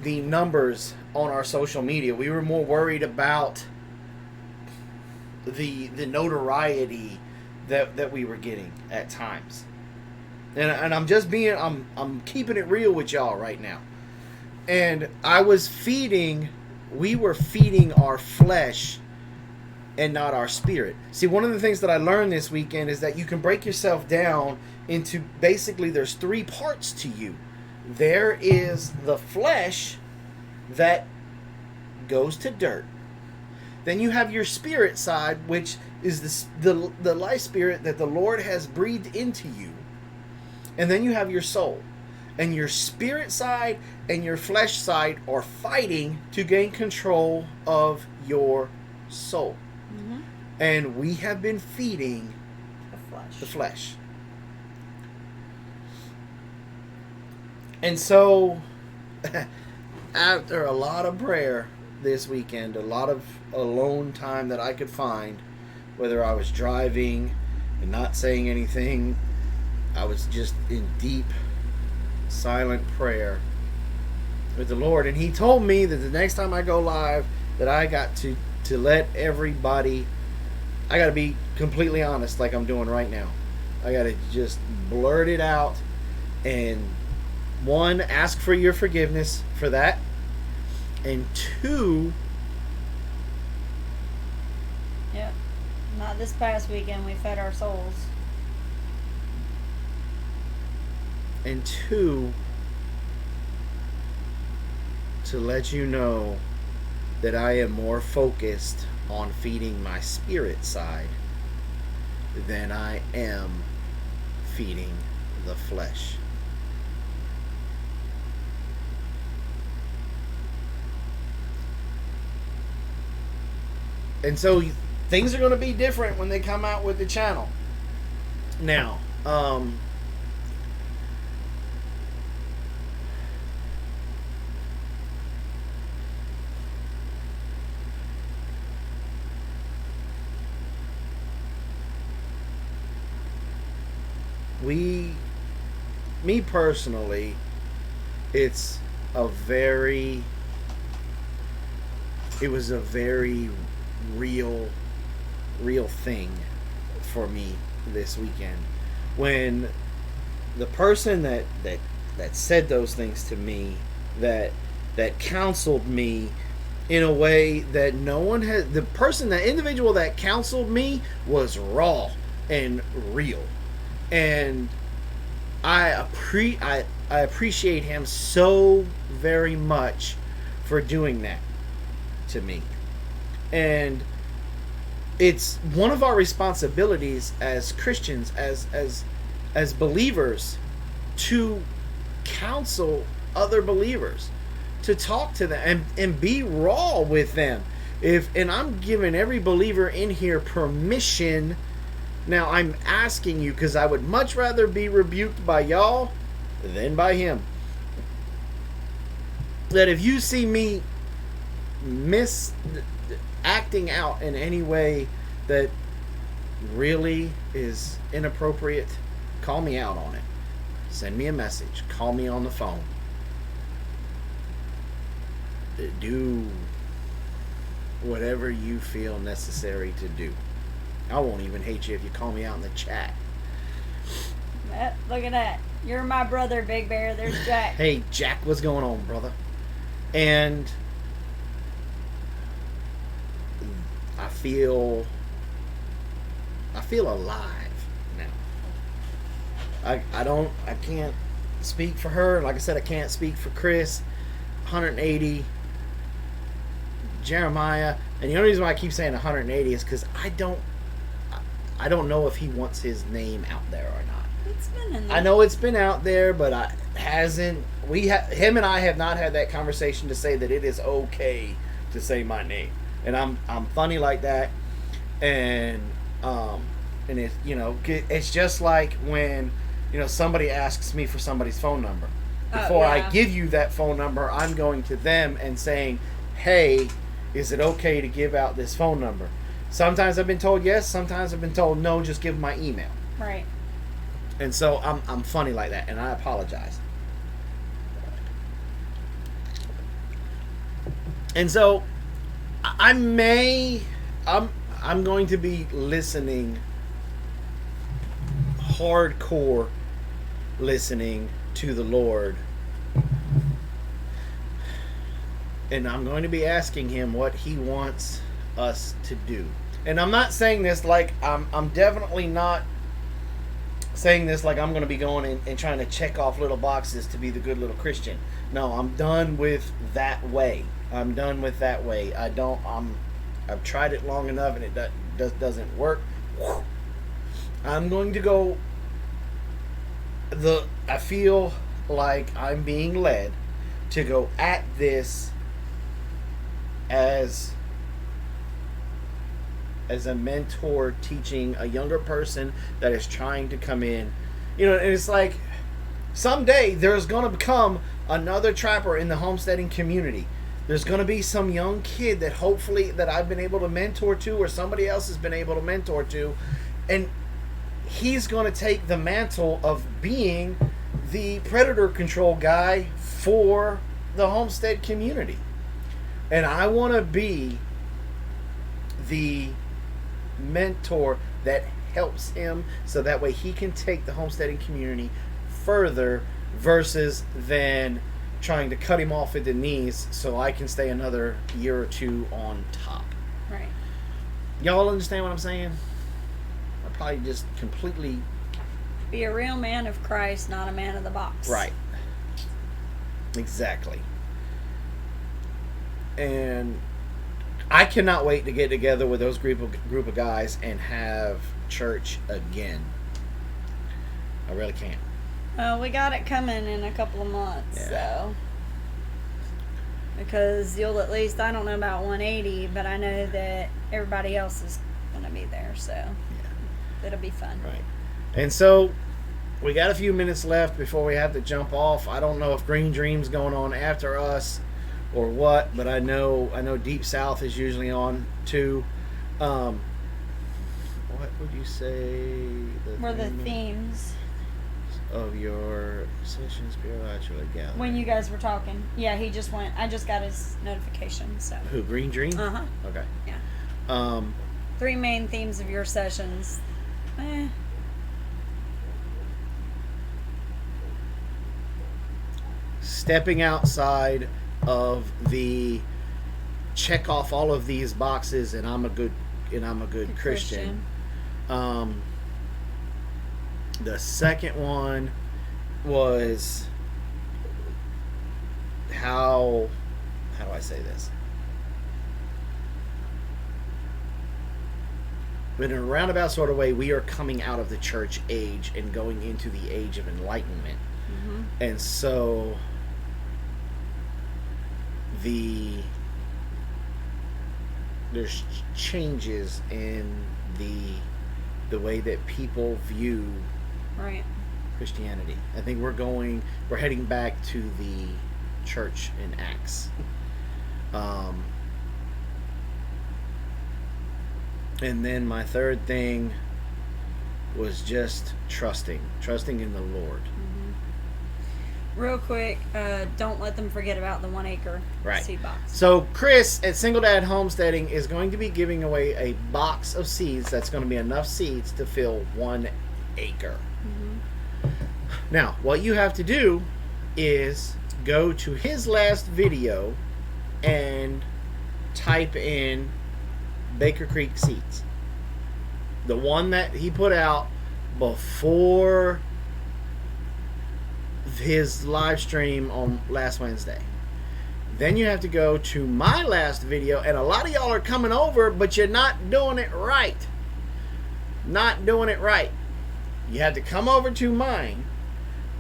Speaker 3: numbers on our social media. We were more worried about the notoriety that we were getting at times. And I'm just being, I'm keeping it real with y'all right now. And we were feeding our flesh and not our spirit. See, one of the things that I learned this weekend is that you can break yourself down into, basically there's 3 parts to you. There is the flesh that goes to dirt. Then you have your spirit side, which is the life spirit that the Lord has breathed into you. And then you have your soul. And your spirit side and your flesh side are fighting to gain control of your soul. Mm-hmm. And we have been feeding the flesh. And so, after a lot of prayer this weekend, a lot of alone time that I could find, whether I was driving and not saying anything, I was just in deep, silent prayer with the Lord. And He told me that the next time I go live, that I got to let everybody, I got to be completely honest like I'm doing right now. I got to just blurt it out and, 1, ask for your forgiveness for that. And 2,
Speaker 2: yep, not this past weekend we fed our souls.
Speaker 3: And 2, to let you know that I am more focused on feeding my spirit side than I am feeding the flesh. And so things are going to be different when they come out with the channel. Now, me personally, it was a very real thing for me this weekend when the person that said those things to me, that counseled me in a way that no one had, the individual that counseled me was raw and real, and I appreciate him so very much for doing that to me. And it's one of our responsibilities as Christians, as believers, to counsel other believers, to talk to them and be raw with them. And I'm giving every believer in here permission. Now I'm asking you, because I would much rather be rebuked by y'all than by him. That if you see me acting out in any way that really is inappropriate, call me out on it. Send me a message. Call me on the phone. Do whatever you feel necessary to do. I won't even hate you if you call me out in the chat.
Speaker 2: Look at that. You're my brother, Big Bear. There's Jack.
Speaker 3: Hey, Jack, what's going on, brother? And I feel alive now. I can't speak for her. Like I said, I can't speak for Chris. 180, Jeremiah, and the only reason why I keep saying 180 is because I don't know if he wants his name out there or not.
Speaker 2: It's been in there.
Speaker 3: I know it's been out there, but him and I have not had that conversation to say that it is okay to say my name, and I'm funny like that, and it's, you know, it's just like when, you know, somebody asks me for somebody's phone number. Before I give you that phone number, I'm going to them and saying, hey, is it okay to give out this phone number? Sometimes I've been told yes, sometimes I've been told no, just give my email.
Speaker 2: Right.
Speaker 3: And so I'm funny like that, and I apologize. And so I'm going to be listening, hardcore listening to the Lord, and I'm going to be asking him what he wants us to do. And I'm not saying this like I'm definitely not saying this like I'm going to be going and trying to check off little boxes to be the good little Christian. No, I'm done with that way. I'm done with that way. I've tried it long enough and it doesn't work. I'm going to go. I feel like I'm being led to go at this as a mentor teaching a younger person that is trying to come in. You know, and it's like someday there's going to become another trapper in the homesteading community. There's going to be some young kid that hopefully that I've been able to mentor to, or somebody else has been able to mentor to, and he's going to take the mantle of being the predator control guy for the homestead community. And I want to be the mentor that helps him so that way he can take the homesteading community further versus than trying to cut him off at the knees so I can stay another year or two on top.
Speaker 2: Right.
Speaker 3: Y'all understand what I'm saying? I probably just completely...
Speaker 2: Be a real man of Christ, not a man of the box.
Speaker 3: Right. Exactly. And I cannot wait to get together with those group of guys and have church again. I really can't.
Speaker 2: Well, we got it coming in a couple of months, so. Because you'll at least, I don't know about 180, but I know that everybody else is going to be there, so it'll be fun.
Speaker 3: Right. And so we got a few minutes left before we have to jump off. I don't know if Green Dream's going on after us or what, but I know Deep South is usually on too. What would you say
Speaker 2: Were the themes
Speaker 3: of your session spiritual gathering?
Speaker 2: when you guys were talking? Yeah, he just went. I just got his notification. So
Speaker 3: Who, Green Dream? Okay.
Speaker 2: Yeah. 3 main themes of your sessions.
Speaker 3: Stepping outside of the check off all of these boxes and I'm a good Christian. The second one was how do I say this? In a roundabout sort of way, we are coming out of the church age and going into the age of enlightenment.
Speaker 2: Mm-hmm.
Speaker 3: And so there's changes in the way that people view
Speaker 2: Right.
Speaker 3: Christianity. I think we're heading back to the church in Acts. And then my third thing was just trusting in the Lord.
Speaker 2: Real quick, don't let them forget about the 1 acre
Speaker 3: Right.
Speaker 2: seed box.
Speaker 3: So Chris at Single Dad Homesteading is going to be giving away a box of seeds that's going to be enough seeds to fill 1 acre. Now, what you have to do is go to his last video and type in Baker Creek seeds. The one that he put out before his live stream on last Wednesday. Then you have to go to my last video, and a lot of y'all are coming over, but you're not doing it right. Not doing it right. You have to come over to mine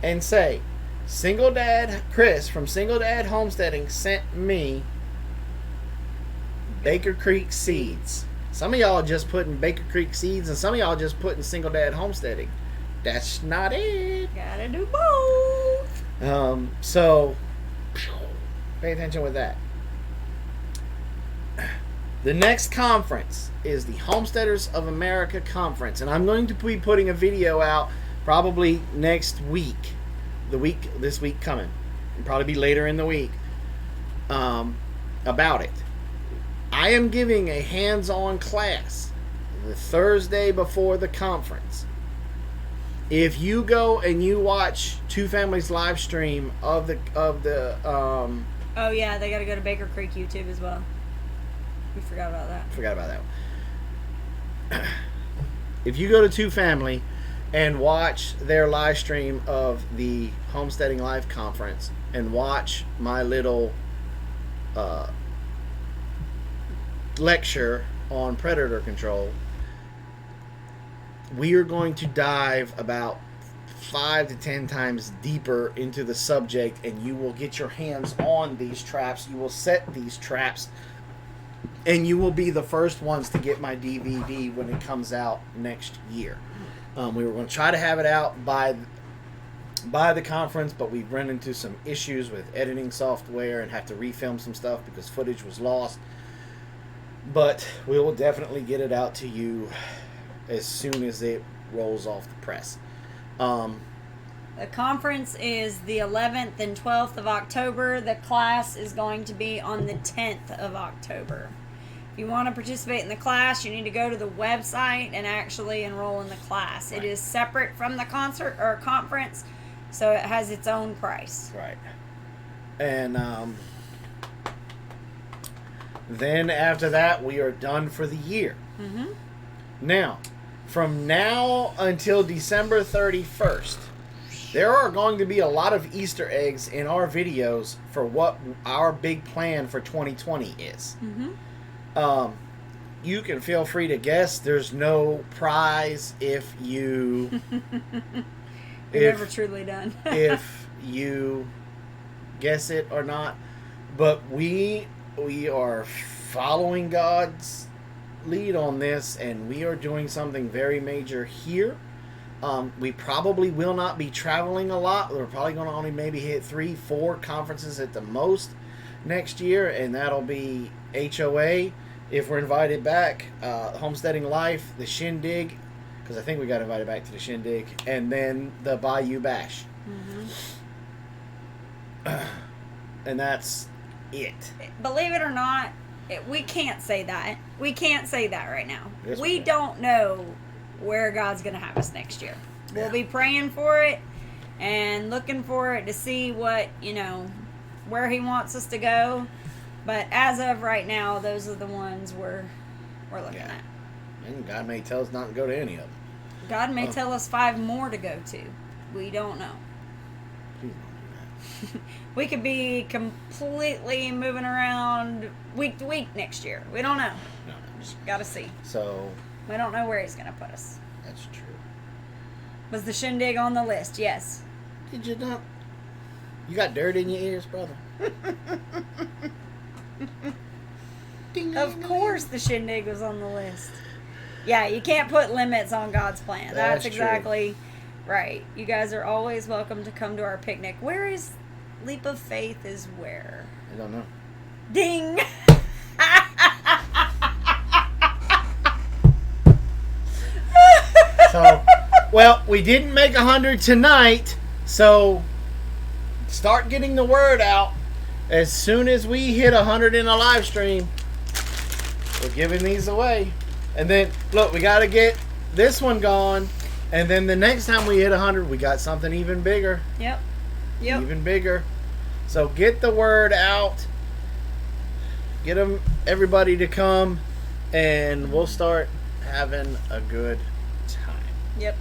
Speaker 3: and say, Single Dad Chris from Single Dad Homesteading sent me Baker Creek seeds. Some of y'all are just putting Baker Creek seeds, and some of y'all are just putting Single Dad Homesteading. That's not it.
Speaker 2: Gotta do both.
Speaker 3: So pay attention with that. The next conference is the Homesteaders of America Conference, and I'm going to be putting a video out probably next week. This week coming. It'll probably be later in the week. About it. I am giving a hands-on class the Thursday before the conference. If you go and you watch Two Families live stream of the
Speaker 2: Oh yeah, they gotta go to Baker Creek YouTube as well. We forgot about that.
Speaker 3: If you go to Two Family and watch their live stream of the Homesteading Life conference and watch my little lecture on predator control, we are going to dive about 5 to 10 times deeper into the subject, and you will get your hands on these traps. You will set these traps, and you will be the first ones to get my DVD when it comes out next year. We were going to try to have it out by the conference, but we've run into some issues with editing software and have to refilm some stuff because footage was lost. But we will definitely get it out to you as soon as it rolls off the press.
Speaker 2: The conference is the 11th and 12th of October. The class is going to be on the 10th of October. If you want to participate in the class, you need to go to the website and actually enroll in the class.
Speaker 3: Right.
Speaker 2: It is separate from the concert or conference, so it has its own price.
Speaker 3: Right. And then after that, we are done for the year.
Speaker 2: Mm-hmm.
Speaker 3: Now, from now until December 31st, there are going to be a lot of Easter eggs in our videos for what our big plan for 2020 is.
Speaker 2: Mm-hmm.
Speaker 3: You can feel free to guess. There's no prize if you...
Speaker 2: You're never truly done.
Speaker 3: if you guess it or not. But we are following God's lead on this, and we are doing something very major here. We probably will not be traveling a lot. We're probably going to only maybe hit 3-4 conferences at the most next year, and that'll be HOA if we're invited back, Homesteading Life, the Shindig, because I think we got invited back to the Shindig, and then the Bayou Bash.
Speaker 2: Mm-hmm.
Speaker 3: And that's it.
Speaker 2: Believe it or not, we can't say that. We can't say that right now.
Speaker 3: Yes,
Speaker 2: we
Speaker 3: we can.
Speaker 2: don't know where God's going to have us next year.
Speaker 3: Yeah.
Speaker 2: We'll be praying for it and looking for it to see what, where He wants us to go. But as of right now, those are the ones we're looking at.
Speaker 3: And God may tell us not to go to any of them.
Speaker 2: God may tell us 5 more to go to. We don't know.
Speaker 3: Please don't do that.
Speaker 2: We could be completely moving around week to week next year. We don't know.
Speaker 3: No.
Speaker 2: Just gotta see.
Speaker 3: So,
Speaker 2: We don't know where He's gonna put us.
Speaker 3: that's true.
Speaker 2: Was the Shindig on the list? Yes.
Speaker 3: Did you not? You got dirt in your ears, brother?
Speaker 2: Of course the shindig was on the list. Yeah, you can't put limits on God's plan. That's
Speaker 3: That's
Speaker 2: exactly right. You guys are always welcome to come to our picnic. Where is Leap of Faith is where?
Speaker 3: I don't know.
Speaker 2: Ding!
Speaker 3: So, well, we didn't make 100 tonight, so start getting the word out. As soon as we hit 100 in a live stream, we're giving these away. And then, look, we got to get this one gone. And then the next time we hit 100, we got something even bigger.
Speaker 2: Yep.
Speaker 3: Even bigger. So get the word out. Get everybody to come, and we'll start having a good time.
Speaker 2: Yep.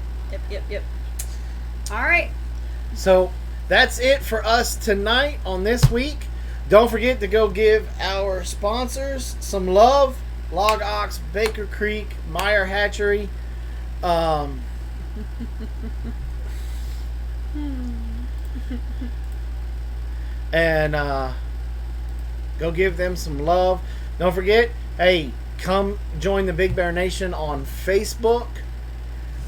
Speaker 2: All right.
Speaker 3: So that's it for us tonight on this week. Don't forget to go give our sponsors some love. Log Ox, Baker Creek, Meyer Hatchery. And go give them some love. Don't forget, hey, come join the Big Bear Nation on Facebook.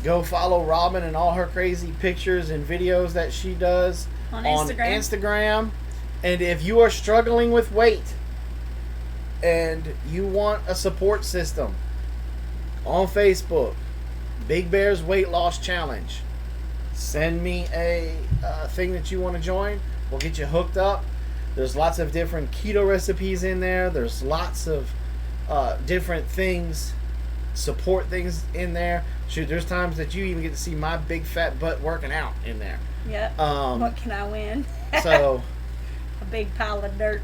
Speaker 3: Go follow Robyn and all her crazy pictures and videos that she does
Speaker 2: On
Speaker 3: Instagram. And if you are struggling with weight and you want a support system, on Facebook, Big Bear's Weight Loss Challenge. Send me a thing that you want to join. We'll get you hooked up. There's lots of different keto recipes in there. There's lots of different things, support things in there. Shoot, there's times that you even get to see my big fat butt working out in there.
Speaker 2: Yep. What can I win?
Speaker 3: So
Speaker 2: a big pile of dirt.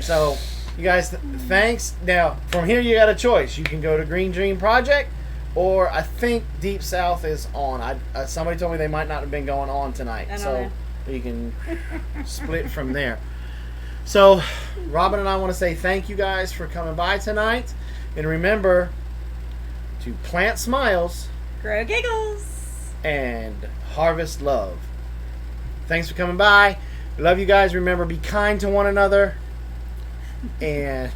Speaker 3: So, you guys, thanks. Now, from here, you got a choice. You can go to Green Dream Project, or I think Deep South is on. Somebody told me they might not have been going on tonight.
Speaker 2: I don't
Speaker 3: So,
Speaker 2: know.
Speaker 3: you can split from there. So, Robyn and I want to say thank you guys for coming by tonight. And remember to plant smiles
Speaker 2: Grow giggles.
Speaker 3: and harvest love. Thanks for coming by. We love you guys. Remember, be kind to one another. And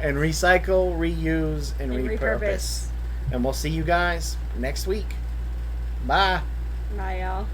Speaker 3: recycle, reuse, and repurpose. And we'll see you guys next week. Bye.
Speaker 2: Bye, y'all.